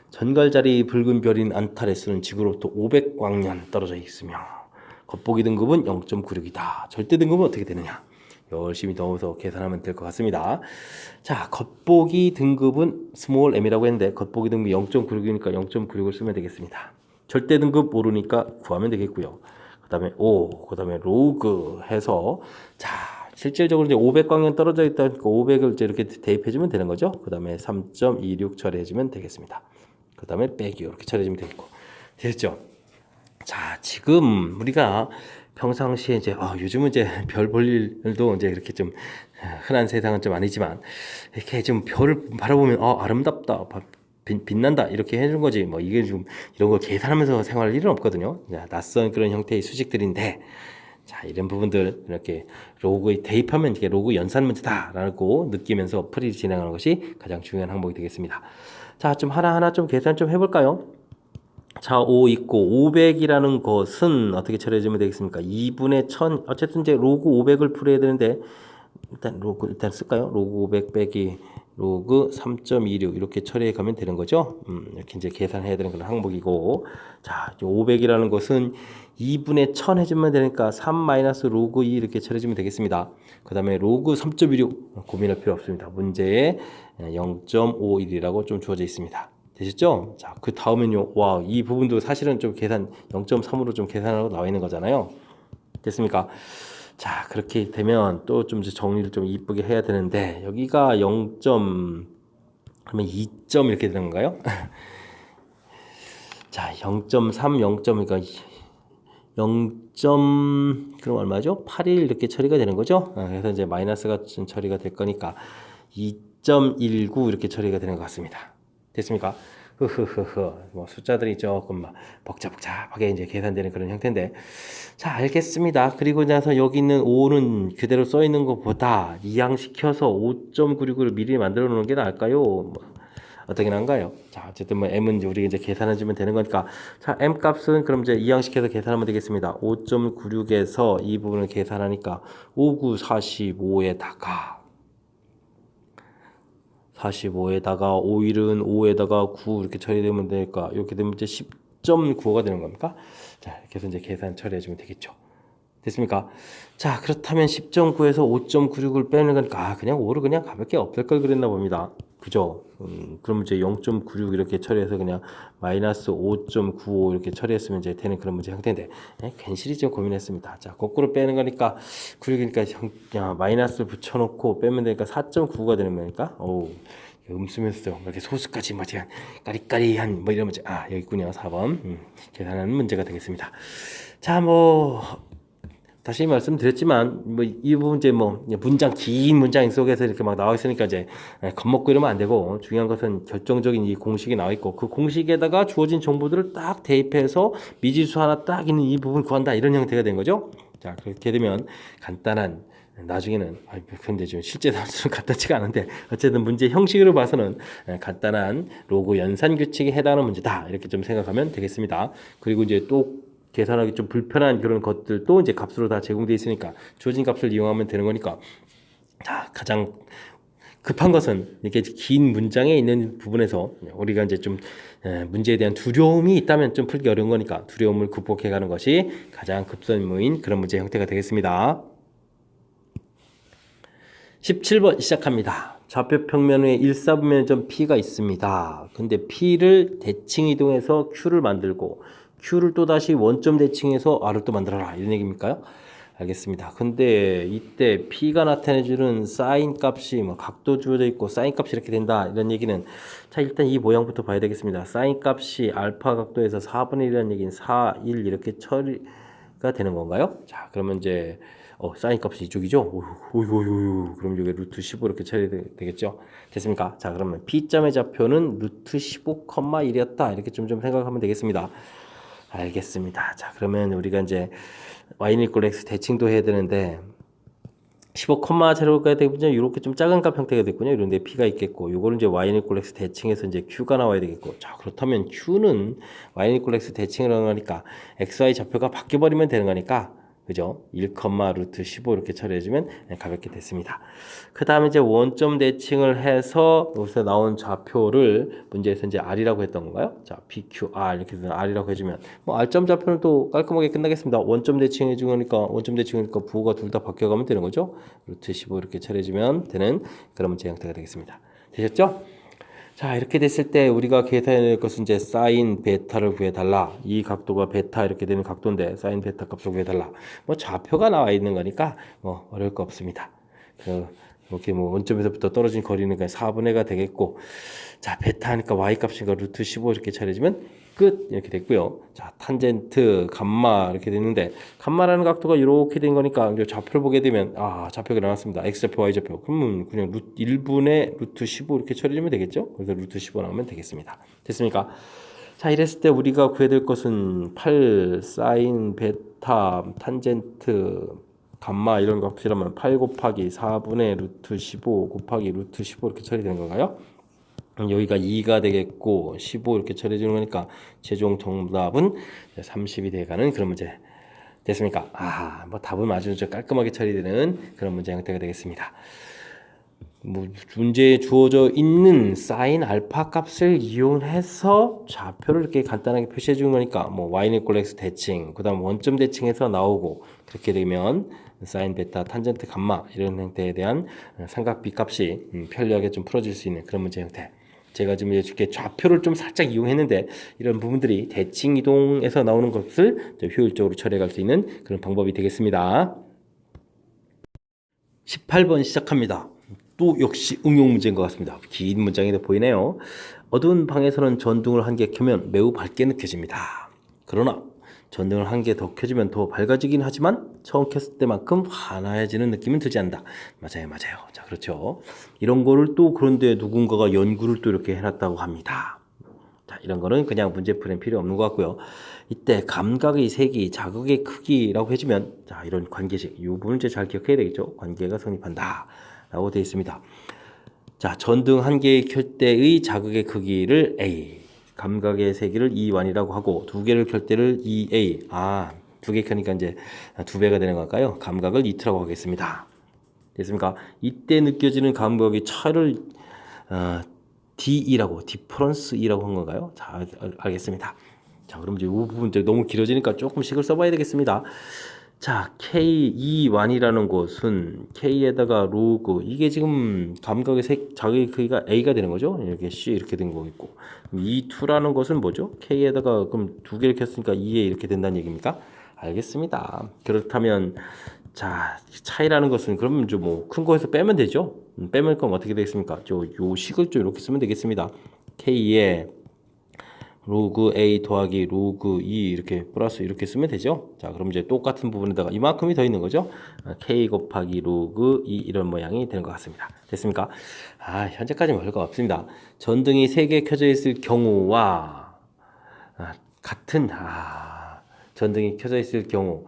전갈자리 붉은 별인 안타레스는 지구로부터 500광년 떨어져 있으며 겉보기 등급은 0.96이다. 절대 등급은 어떻게 되느냐? 열심히 넣어서 계산하면 될 것 같습니다. 자, 겉보기 등급은 스몰 m이라고 했는데 겉보기 등급이 0.96이니까 0.96을 쓰면 되겠습니다. 절대 등급 모르니까 구하면 되겠고요. 그 다음에 그 다음에 로그 해서 자, 실질적으로 이제 500광년 떨어져 있다니까 500을 이제 이렇게 대입해주면 되는 거죠. 그 다음에 3.26 처리해주면 되겠습니다. 그 다음에 빼기 이렇게 처리해주면 되겠고. 됐죠? 자, 지금 우리가 평상시에 이제 요즘은 이제 별 볼 일도 이제 이렇게 좀 흔한 세상은 좀 아니지만 이렇게 좀 별을 바라보면 아름답다, 빛난다 이렇게 해주는 거지. 뭐 이게 좀 이런 걸 계산하면서 생활할 일은 없거든요. 낯선 그런 형태의 수식들인데 자, 이런 부분들 이렇게 로그에 대입하면 이게 로그 연산 문제다라고 느끼면서 풀이 진행하는 것이 가장 중요한 항목이 되겠습니다. 자, 좀 하나하나 좀 계산 좀 해볼까요? 자, 5 있고 500이라는 것은 어떻게 처리해주면 되겠습니까? 2분의 1000 어쨌든 이제 로그 500을 풀어야 되는데 일단 쓸까요? 로그 500 빼기 로그 3.26 이렇게 처리해 가면 되는 거죠. 이렇게 이제 계산해야 되는 그런 항목이고 자, 500이라는 것은 2분의 1000 해주면 되니까 3 마이너스 로그 2 이렇게 처리해주면 되겠습니다. 그 다음에 로그 3.26 고민할 필요 없습니다. 문제에 0.51이라고 좀 주어져 있습니다. 되셨죠? 자, 그 다음엔요. 와, 이 부분도 사실은 좀 계산 0.3으로 좀 계산하고 나와 있는 거잖아요. 됐습니까? 자, 그렇게 되면 또 좀 정리를 좀 이쁘게 해야 되는데 여기가 0. 그러면 2점 이렇게 되는 건가요? 자, 0.3, 0. 그러니까 0. 그럼 얼마죠? 81 이렇게 처리가 되는 거죠? 그래서 이제 마이너스가 좀 처리가 될 거니까 2.19 이렇게 처리가 되는 것 같습니다. 됐습니까? 뭐 숫자들이 조금 막 복잡하게 이제 계산되는 그런 형태인데 자, 알겠습니다. 그리고 나서 여기 있는 5는 그대로 써 있는 것보다 이항시켜서 5.96을 미리 만들어 놓는 게 나을까요? 뭐 어떻게 나은가요? 자, 어쨌든 뭐 m은 우리 이제 계산해 주면 되는 거니까 자, m 값은 그럼 이제 이항시켜서 계산하면 되겠습니다. 5.96에서 이 부분을 계산하니까 5945에다가 45에다가 5일은 5에다가 9 이렇게 처리되면 되니까 이렇게 되면 이제 10.95가 되는 겁니까? 자, 이렇게 해서 이제 계산 처리해 주면 되겠죠. 됐습니까? 자, 그렇다면 10.9에서 5.96을 빼는 거니까 그냥 5를 그냥 가볍게 없앨 걸 그랬나 봅니다. 그죠? 그럼 이제 0.96 이렇게 처리해서 그냥 마이너스 5.95 이렇게 처리했으면 이제 되는 그런 문제 형태인데 괜시리 좀 고민했습니다. 자, 거꾸로 빼는 거니까 96이니까 마이너스를 붙여놓고 빼면 되니까 4.95가 되는 거니까 음수면서 이렇게 소수까지 뭐 제가 까리까리한 뭐 이러면 여기 있군요. 4번 계산하는 문제가 되겠습니다. 자, 뭐 다시 말씀드렸지만 뭐 이 부분 이제 뭐 문장 긴 문장 속에서 이렇게 막 나와 있으니까 이제 겁먹고 이러면 안 되고 중요한 것은 결정적인 이 공식이 나와 있고 그 공식에다가 주어진 정보들을 딱 대입해서 미지수 하나 딱 있는 이 부분 구한다 이런 형태가 된 거죠. 자, 그렇게 되면 간단한 나중에는 근데 좀 실제 단수는 간단치가 않은데 어쨌든 문제 형식으로 봐서는 간단한 로그 연산 규칙에 해당하는 문제다 이렇게 좀 생각하면 되겠습니다. 그리고 이제 또 계산하기 좀 불편한 그런 것들도 이제 값으로 다 제공되어 있으니까 주어진 값을 이용하면 되는 거니까 자, 가장 급한 것은 이렇게 긴 문장에 있는 부분에서 우리가 이제 좀 문제에 대한 두려움이 있다면 좀 풀기 어려운 거니까 두려움을 극복해 가는 것이 가장 급선무인 그런 문제 형태가 되겠습니다. 17번 시작합니다. 좌표 평면 위에 1사분면점 P가 있습니다. 근데 P를 대칭 이동해서 Q를 만들고 Q를 또다시 원점 대칭해서 R을 또 만들어라 이런 얘기입니까요? 알겠습니다. 근데 이때 P가 나타내주는 사인 값이 뭐 각도 주어져 있고 사인 값이 이렇게 된다 이런 얘기는 자, 일단 이 모양부터 봐야 되겠습니다. 사인 값이 알파 각도에서 4분의 1이라는 얘기는 4, 1 이렇게 처리가 되는 건가요? 자, 그러면 이제 사인 값이 이쪽이죠? 그럼 이게 루트 15 이렇게 처리되겠죠? 됐습니까? 자, 그러면 P점의 좌표는 루트 15,1이었다. 이렇게 좀 생각하면 되겠습니다. 알겠습니다. 자, 그러면 우리가 이제 y는 equal x 대칭도 해야 되는데 15,0가 되겠군요. 이렇게 좀 작은 값 형태가 됐군요. 이런데 P가 있겠고, 요거는 이제 y는 equal x 대칭해서 이제 Q가 나와야 되겠고, 자, 그렇다면 Q는 y는 equal x 대칭을 하는 거니까 xy 좌표가 바뀌어버리면 되는 거니까 그죠? 1, 루트 15 이렇게 처리해주면 가볍게 됐습니다. 그 다음에 이제 원점 대칭을 해서 여기서 나온 좌표를 문제에서 이제 R이라고 했던 건가요? 자, PQR 이렇게 해서 R이라고 해주면 뭐 R점 좌표는 또 깔끔하게 끝나겠습니다. 원점 대칭해 주니까 원점 대칭이니까 부호가 둘 다 바뀌어가면 되는 거죠. 루트 15 이렇게 처리해주면 되는 그런 문제 형태가 되겠습니다. 되셨죠? 자, 이렇게 됐을 때 우리가 계산해낼 것은 이제 사인 베타를 구해달라. 이 각도가 베타 이렇게 되는 각도인데 사인 베타 값을 구해달라. 뭐 좌표가 나와 있는 거니까 뭐 어려울 거 없습니다. 이렇게 뭐 원점에서부터 떨어진 거리는 그냥 4분의가 되겠고, 자, 베타 하니까 y 값이니까 루트 15 이렇게 처리해주면 끝 이렇게 됐고요. 자, 탄젠트 감마 이렇게 됐는데 감마라는 각도가 이렇게 된 거니까 이제 좌표를 보게 되면 좌표가 나왔습니다. x좌표 y좌표. 그러면 그냥 1분의 루트 15 이렇게 처리하면 되겠죠. 그래서 루트 15 나오면 되겠습니다. 됐습니까? 자, 이랬을 때 우리가 구해야 될 것은 8 사인 베타 탄젠트 감마 이런 거 합치려면 8 곱하기 4분의 루트 15 곱하기 루트 15 이렇게 처리되는 건가요? 여기가 2가 되겠고 15 이렇게 처리해 주는 거니까 최종 정답은 30이 돼가는 그런 문제 됐습니까? 뭐 답은 아주 깔끔하게 처리되는 그런 문제 형태가 되겠습니다. 뭐 문제에 주어져 있는 사인 알파 값을 이용해서 좌표를 이렇게 간단하게 표시해 주는 거니까 뭐 y는 꼴 x 대칭, 그다음 원점 대칭해서 나오고 그렇게 되면 사인 베타 탄젠트 감마 이런 형태에 대한 삼각비 값이 편리하게 좀 풀어질 수 있는 그런 문제 형태. 제가 지금 이렇게 좌표를 좀 살짝 이용했는데 이런 부분들이 대칭 이동에서 나오는 것을 효율적으로 처리할 수 있는 그런 방법이 되겠습니다. 18번 시작합니다. 또 역시 응용 문제인 것 같습니다. 긴 문장이 보이네요. 어두운 방에서는 전등을 한 개 켜면 매우 밝게 느껴집니다. 그러나 전등을 한 개 더 켜주면 더 밝아지긴 하지만 처음 켰을 때만큼 환해지는 느낌은 들지 않는다. 맞아요. 자, 그렇죠. 이런 거를 또 그런데 누군가가 연구를 또 이렇게 해놨다고 합니다. 자, 이런 거는 그냥 문제 풀이는 필요 없는 것 같고요. 이때 감각의 세기, 자극의 크기라고 해주면 자, 이런 관계식, 이 부분을 이제 잘 기억해야 되겠죠. 관계가 성립한다 라고 되어 있습니다. 자, 전등 한 개 켤 때의 자극의 크기를 A, 감각의 세기를 E1이라고 하고 두 개를 켤 때를 EA, 두 개 켜니까 이제 두 배가 되는 걸까요? 감각을 E2라고 하겠습니다. 됐습니까? 이때 느껴지는 감각의 차를 DE라고, 디퍼런스 E라고 한 건가요? 자, 알겠습니다. 자, 그럼 이제 이 부분 이제 너무 길어지니까 조금 식을 써봐야 되겠습니다. 자, K2,1이라는 것은 K에다가 로그, 이게 지금 감각의 자극의 크기가 A가 되는 거죠? 이렇게 C 이렇게 된 거겠고. E2라는 것은 뭐죠? K에다가 그럼 두 개를 켰으니까 2에 이렇게 된다는 얘기입니까? 알겠습니다. 그렇다면 자, 차이라는 것은 그러면 좀 뭐 큰 거에서 빼면 되죠? 빼면 그럼 어떻게 되겠습니까? 요 식을 좀 이렇게 쓰면 되겠습니다. K에 로그 A 더하기 로그 E 이렇게 플러스 이렇게 쓰면 되죠. 자, 그럼 이제 똑같은 부분에다가 이만큼이 더 있는 거죠. K 곱하기 로그 E 이런 모양이 되는 것 같습니다. 됐습니까? 현재까지 별거 없습니다. 전등이 3개 켜져 있을 경우와 같은 전등이 켜져 있을 경우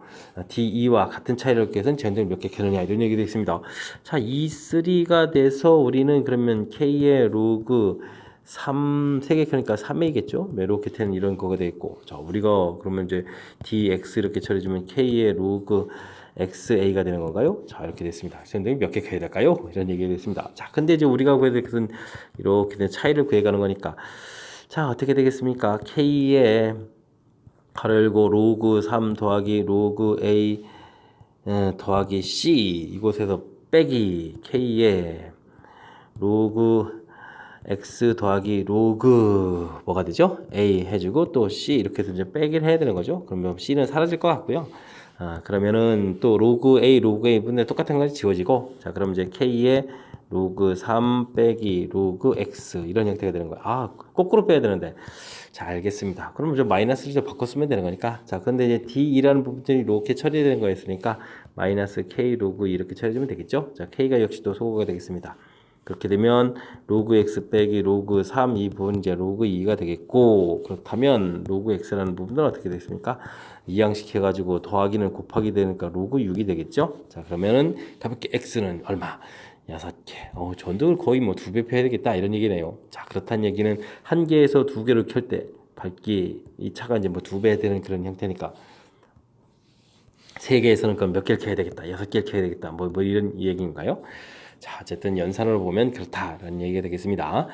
DE와 같은 차이를 껴서 전등을 몇 개 켜느냐 이런 얘기도 있습니다. 자, E3가 돼서 우리는 그러면 K의 로그 3개 켜니까 3이겠죠? 이렇게 되는 이런 거가 되겠고, 자, 우리가 그러면 이제 DX 이렇게 처리해주면 K의 로그 XA가 되는 건가요? 자, 이렇게 됐습니다. 전등이 몇 개 켜야 될까요? 이런 얘기가 됐습니다. 자, 근데 이제 우리가 구해야 될 것은 이렇게 된 차이를 구해가는 거니까, 자, 어떻게 되겠습니까? K의 가로 열고 로그 3 더하기 로그 A 더하기 C 이곳에서 빼기 K의 로그 X 더하기 로그 뭐가 되죠? A 해주고 또 C 이렇게 해서 이제 빼기를 해야 되는 거죠. 그러면 C는 사라질 것 같고요. 그러면은 또 로그 A 분의 똑같은 것이 지워지고, 자, 그럼 이제 K의 로그 3 빼기 로그 X 이런 형태가 되는 거예요. 거꾸로 빼야 되는데. 자, 알겠습니다. 그러면 좀 마이너스를 좀 바꿔 쓰면 되는 거니까. 자, 근데 이제 D이라는 부분들이 이렇게 처리되는 거였으니까 마이너스 K 로그 이렇게 처리해주면 되겠죠. 자, K가 역시 또 소거가 되겠습니다. 그렇게 되면 로그 x 빼기 로그 3 이 부분 이제 로그 2가 되겠고, 그렇다면 로그 x라는 부분은 어떻게 되겠습니까? 이항시켜 가지고 더하기는 곱하기 되니까 로그 6이 되겠죠? 자, 그러면은 가볍게 x는 얼마? 6개. 전등을 거의 뭐 2배 펴야 되겠다 이런 얘기네요. 자, 그렇다는 얘기는 한 개에서 두 개를 켤 때 밝기 이 차가 이제 뭐 2배 되는 그런 형태니까 3개에서는 그럼 몇 개를 켜야 되겠다, 6개를 켜야 되겠다, 뭐 이런 얘기인가요? 자, 어쨌든 연산으로 보면 그렇다라는 얘기가 되겠습니다.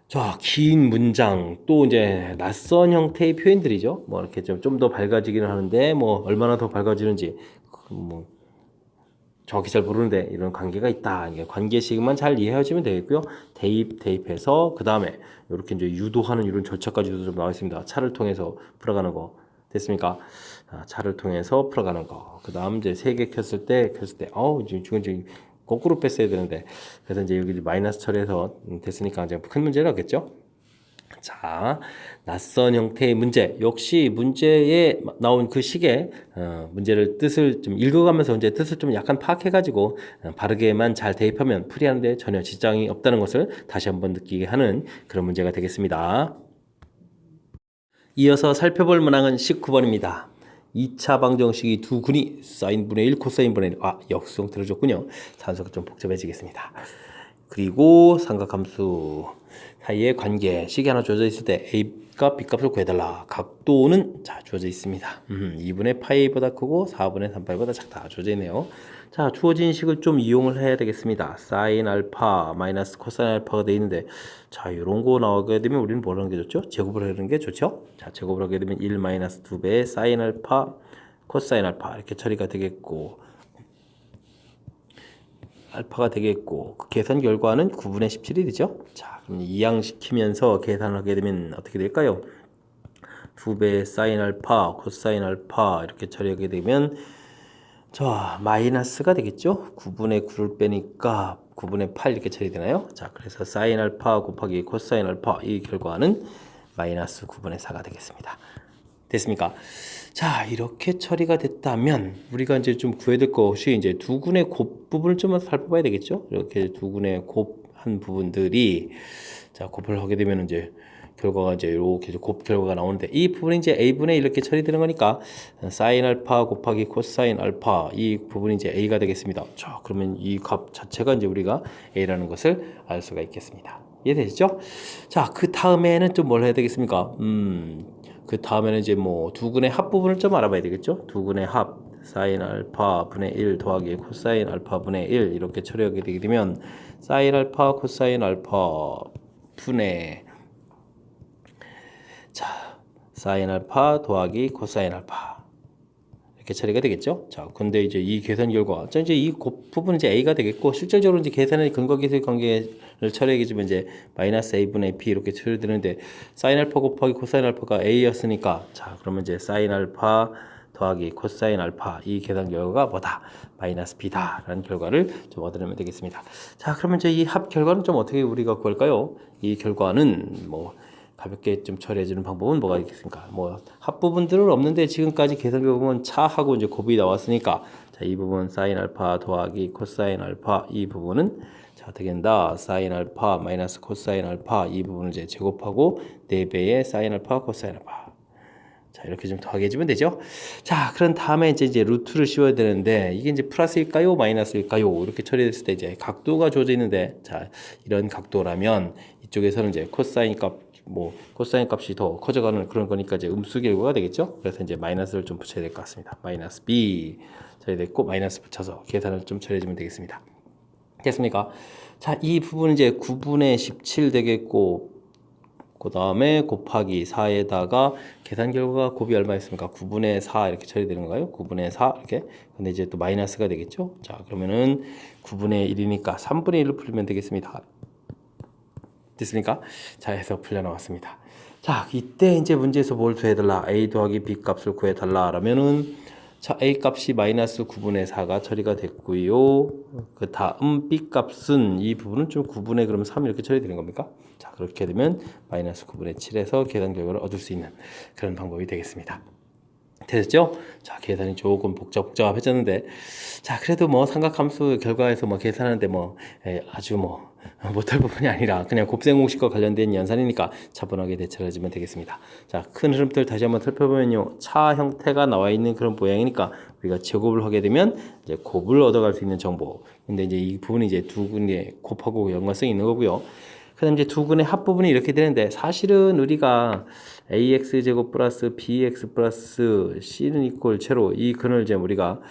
자, 긴 문장, 또 이제 낯선 형태의 표현들이죠. 뭐 이렇게 좀 더 밝아지기는 하는데, 뭐 얼마나 더 밝아지는지, 뭐 정확히 잘 모르는데 이런 관계가 있다. 이게 관계식만 잘 이해하시면 되겠고요. 대입해서 그 다음에 이렇게 이제 유도하는 이런 절차까지도 좀 나와 있습니다. 차를 통해서 풀어가는 거 됐습니까? 자, 차를 통해서 풀어가는 거. 그 다음 이제 3개 켰을 때 지금 거꾸로 뺐어야 되는데 그래서 이제 여기 마이너스 처리해서 됐으니까 이제 큰 문제는 없겠죠? 자, 낯선 형태의 문제. 역시 문제에 나온 그 식의 문제를 뜻을 좀 읽어가면서 이제 뜻을 좀 약간 파악해가지고 바르게만 잘 대입하면 풀이하는데 전혀 지장이 없다는 것을 다시 한번 느끼게 하는 그런 문제가 되겠습니다. 이어서 살펴볼 문항은 19번입니다. 2차 방정식이 두 근이 사인분의 1, 코사인분의 1. 역수형 들어줬군요. 산수가 좀 복잡해지겠습니다. 그리고 삼각함수 사이의 관계, 식이 하나 주어져 있을 때 A값, B값을 구해달라. 각도는 자 주어져 있습니다. 2분의 파이보다 크고 4분의 3파이보다 작다. 주어져 있네요. 자, 주어진 식을 좀 이용을 해야 되겠습니다. 사인 알파 마이너스 코사인 알파가 되어 있는데 자, 이런 거 나오게 되면 우리는 뭘 하는 게 좋죠? 제곱을 하는 게 좋죠? 자, 제곱을 하게 되면 1 마이너스 2배의 사인 알파 코사인 알파 이렇게 처리가 되겠고 알파가 되겠고 그 계산 결과는 9분의 17이 되죠. 자, 그럼 이항시키면서 계산을 하게 되면 어떻게 될까요? 2배 사인 알파 코사인 알파 이렇게 처리하게 되면 자, 마이너스가 되겠죠. 9분의 9를 빼니까 9분의 8 이렇게 처리되나요? 자, 그래서 사인 알파 곱하기 코사인 알파 이 결과는 마이너스 9분의 4가 되겠습니다. 됐습니까? 자, 이렇게 처리가 됐다면 우리가 이제 좀 구해야 될 것이 이제 두근의 곱 부분을 좀 살펴봐야 되겠죠? 이렇게 두근의 곱한 부분들이 자, 곱을 하게 되면 이제 결과가 이제 이렇게 곱 결과가 나오는데 이 부분이 이제 a분의 이렇게 처리되는 거니까 사인 알파 곱하기 코사인 알파 이 부분이 이제 a가 되겠습니다. 자, 그러면 이 값 자체가 이제 우리가 a라는 것을 알 수가 있겠습니다. 이해되시죠? 자, 그 다음에는 좀 뭘 해야 되겠습니까? 그 다음에는 이제 뭐 두근의 합 부분을 좀 알아봐야 되겠죠? 두근의 합 사인 알파 분의 1 더하기 코사인 알파 분의 1 이렇게 처리하게 되게 되면 사인 알파 코사인 알파 분의 자 사인 알파 더하기 코사인 알파 이렇게 처리가 되겠죠? 자, 근데 이제 이 계산 결과, 자, 이제 이 부분은 이제 a가 되겠고, 실질적으로 이제 계산의 근거계수의 관계를 처리하게 되면 이제 마이너스 a분의 b 이렇게 처리되는데, 사인 알파 곱하기 코사인 알파가 a였으니까, 자, 그러면 이제 사인 알파 더하기 코사인 알파 이 계산 결과가 뭐다? 마이너스 b다라는 결과를 좀 얻어내면 되겠습니다. 자, 그러면 이제 이 합 결과는 좀 어떻게 우리가 구할까요? 이 결과는 뭐 가볍게 좀 처리해주는 방법은 뭐가 있겠습니까? 뭐 합부분들은 없는데 지금까지 계산 결과는 차하고 이제 곱이 나왔으니까 자, 이 부분 사인 알파 더하기 코사인 알파 이 부분은 자, 어떻게 된다? 사인 알파 마이너스 코사인 알파 이 부분을 이제 제곱하고 4배의 사인 알파 코사인 알파 자, 이렇게 좀 더하게 해주면 되죠. 자, 그런 다음에 이제 루트를 씌워야 되는데 이게 이제 플러스일까요? 마이너스일까요? 이렇게 처리됐을 때 이제 각도가 주어져 있는데 자, 이런 각도라면 이쪽에서는 이제 코사인 값 뭐 코사인 값이 더 커져가는 그런 거니까 이제 음수 결과가 되겠죠. 그래서 이제 마이너스를 좀 붙여야 될 것 같습니다. 마이너스 b 처리됐고 마이너스 붙여서 계산을 좀 처리해주면 되겠습니다. 됐습니까? 자, 이 부분은 이제 9분의 17 되겠고 그 다음에 곱하기 4에다가 계산 결과가 곱이 얼마였습니까? 9분의 4 이렇게 처리되는 건가요? 9분의 4 이렇게. 근데 이제 또 마이너스가 되겠죠? 자, 그러면은 9분의 1이니까 3분의 1로 풀면 되겠습니다. 됐습니까? 자, 해서 풀려 나왔습니다. 자, 이때 이제 문제에서 뭘 구해달라? a 더하기 b 값을 구해달라 라면은 자, a 값이 마이너스 9분의 4가 처리가 됐고요. 그 다음 b 값은 이 부분은 좀 9분의 그러면 3 이렇게 처리되는 겁니까? 자, 그렇게 되면 마이너스 9분의 7에서 계산 결과를 얻을 수 있는 그런 방법이 되겠습니다. 됐죠? 자, 계산이 조금 복잡해졌는데 자, 그래도 뭐 삼각함수 결과에서 뭐 계산하는데 뭐 아주 뭐 못할 부분이 아니라 그냥 곱셈 공식과 관련된 연산이니까 차분하게 대처를 해주면 되겠습니다. 자, 큰 흐름들 다시 한번 살펴보면요, 차 형태가 나와 있는 그런 모양이니까 우리가 제곱을 하게 되면 이제 곱을 얻어갈 수 있는 정보. 근데 이제 이 부분이 이제 두 군데 곱하고 연관성이 있는 거고요. 그 그다음 이제 두 근의 합부분이 이렇게 되는데 사실은 우리가 ax 제곱 플러스 bx 플러스 c는 이퀄 제로 이 근을 이제 우리가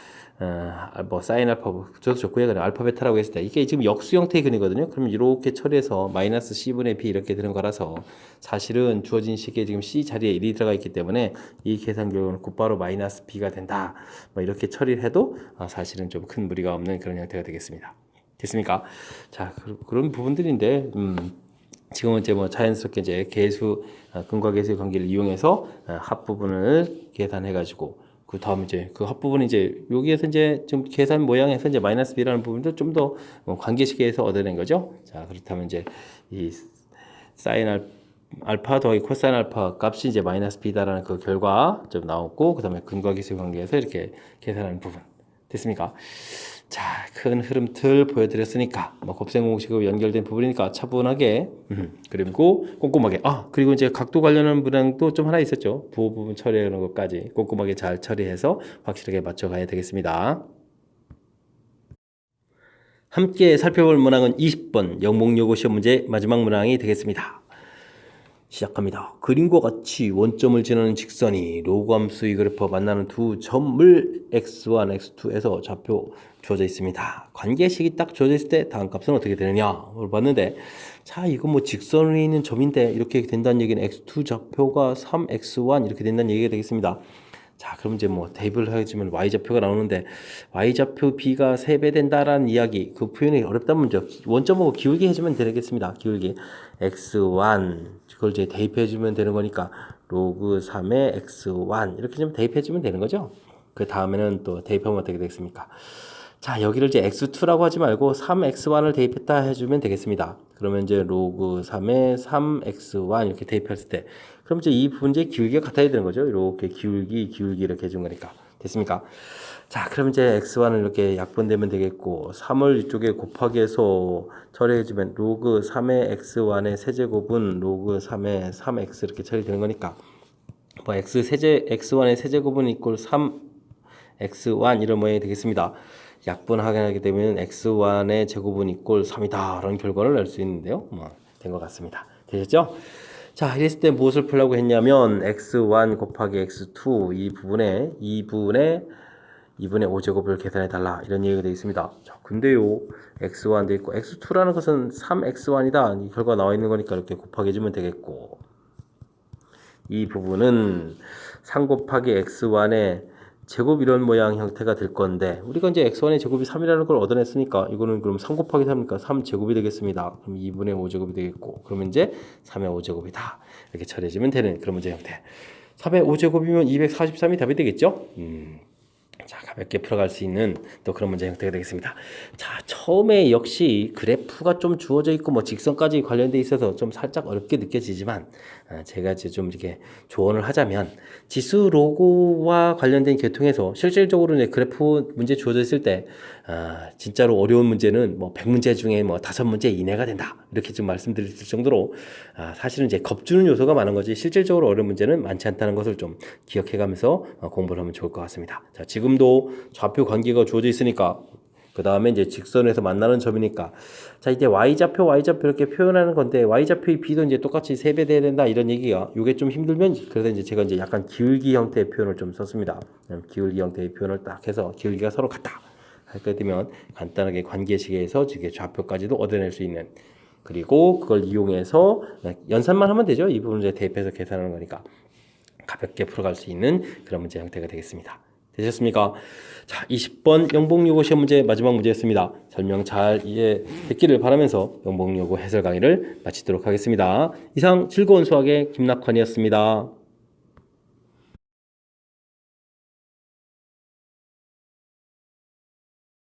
뭐 사인 알파 저도 좋고요. 그냥 알파 베타라고 했을 때 이게 지금 역수 형태의 근이거든요. 그럼 이렇게 처리해서 마이너스 c분의 b 이렇게 되는 거라서 사실은 주어진 식에 지금 c 자리에 1이 들어가 있기 때문에 이 계산 결과는 곧바로 마이너스 b가 된다. 뭐 이렇게 처리를 해도 사실은 좀 큰 무리가 없는 그런 형태가 되겠습니다. 됐습니까? 자, 그런 부분들인데 지금은 이제 뭐 자연스럽게 이제 계수 근과 계수의 관계를 이용해서 합부분을 계산해 가지고 그 다음 이제 그 합부분이 이제 여기에서 이제 좀 계산 모양에서 이제 마이너스 b라는 부분도 좀 더 관계식에서 얻어낸 거죠. 자, 그렇다면 이제 이 사인 알파 더하기 코사인 알파 값이 이제 마이너스 b다라는 그 결과 좀 나왔고 그다음에 근과 계수의 관계에서 이렇게 계산하는 부분 됐습니까? 자, 큰 흐름틀 보여드렸으니까 뭐 곱셈 공식으로 연결된 부분이니까 차분하게 그리고 꼼꼼하게 그리고 이제 각도 관련한 문항도 좀 하나 있었죠. 부호 부분 처리하는 것까지 꼼꼼하게 잘 처리해서 확실하게 맞춰가야 되겠습니다. 함께 살펴볼 문항은 20번 영목요고 시험 문제 마지막 문항이 되겠습니다. 시작합니다. 그림과 같이 원점을 지나는 직선이 로그 함수의 그래프와 만나는 두 점을 x1, x2에서 좌표 주어져 있습니다. 관계식이 딱 주어져 있을 때 다음 값은 어떻게 되느냐 물어봤는데 자 이거 뭐 직선에 있는 점인데 이렇게 된다는 얘기는 x2 좌표가 3x1 이렇게 된다는 얘기가 되겠습니다. 자 그럼 이제 뭐 대입을 해주면 y좌표가 나오는데 y좌표 b가 3배 된다라는 이야기 그 표현이 어렵다면 먼저 원점하고 기울기 해주면 되겠습니다. 기울기 x1 그걸 이제 대입해주면 되는 거니까 로그 3의 x1 이렇게 좀 대입해주면 되는 거죠. 그 다음에는 또 대입하면 어떻게 되겠습니까? 자 여기를 이제 x2라고 하지 말고 3x1을 대입했다 해주면 되겠습니다. 그러면 이제 로그 3의 3x1 이렇게 대입했을 때 그럼 이제 이 부분의 기울기가 같아야 되는 거죠. 이렇게 기울기 이렇게 해준 거니까 됐습니까? 자 그럼 이제 x1을 이렇게 약분되면 되겠고 3을 이쪽에 곱하기 해서 처리해주면 로그 3의 x1의 세제곱은 로그 3의 3x 이렇게 처리되는 거니까 뭐 x1의 세제곱은 이꼴 3x1 이런 모양이 되겠습니다. 약분하게 하게 되면 x1의 제곱은 이꼴 3이다 라는 결과를 낼 수 있는데요. 된 것 같습니다. 되셨죠? 자 이랬을 때 무엇을 풀려고 했냐면 x1 곱하기 x2 이 부분에 2분의 5제곱을 계산해 달라 이런 얘기가 되어 있습니다. 자, 근데요 x1 돼 있고 x2라는 것은 3x1이다 이 결과 나와 있는 거니까 이렇게 곱하기 해주면 되겠고 이 부분은 3 곱하기 x1의 제곱 이런 모양 형태가 될 건데 우리가 이제 x1의 제곱이 3이라는 걸 얻어냈으니까 이거는 그럼 3 곱하기 3이니까 3제곱이 되겠습니다. 그럼 2분의 5제곱이 되겠고 그러면 이제 3의 5제곱이다 이렇게 처리해주면 되는 그런 문제 형태. 3의 5제곱이면 243이 답이 되겠죠? 자 가볍게 풀어갈 수 있는 또 그런 문제 형태가 되겠습니다. 자 처음에 역시 그래프가 좀 주어져 있고 뭐 직선까지 관련돼 있어서 좀 살짝 어렵게 느껴지지만 제가 이제 좀 이렇게 조언을 하자면 지수 로고와 관련된 계통에서 실질적으로 이제 그래프 문제 주어져 있을 때 진짜로 어려운 문제는 뭐 100문제 중에 뭐 5문제 이내가 된다 이렇게 좀 말씀드릴 정도로 사실은 이제 겁주는 요소가 많은 거지 실질적으로 어려운 문제는 많지 않다는 것을 좀 기억해가면서 공부를 하면 좋을 것 같습니다. 자 지금도 좌표 관계가 주어져 있으니까 그 다음에 이제 직선에서 만나는 점이니까 자 이제 y좌표 이렇게 표현하는 건데 y좌표의 b도 이제 똑같이 3배 돼야 된다 이런 얘기가 요게 좀 힘들면 그래서 이제 제가 이제 약간 기울기 형태의 표현을 좀 썼습니다. 기울기 형태의 표현을 딱 해서 기울기가 서로 같다 할게 되면 간단하게 관계식에서 좌표까지도 얻어낼 수 있는 그리고 그걸 이용해서 연산만 하면 되죠. 이 부분을 이제 대입해서 계산하는 거니까 가볍게 풀어갈 수 있는 그런 문제 형태가 되겠습니다. 되셨습니까? 자, 20번 영복요고 시험 문제 마지막 문제였습니다. 설명 잘 이해했기를 바라면서 영복요고 해설 강의를 마치도록 하겠습니다. 이상 즐거운 수학의 김낙환이었습니다.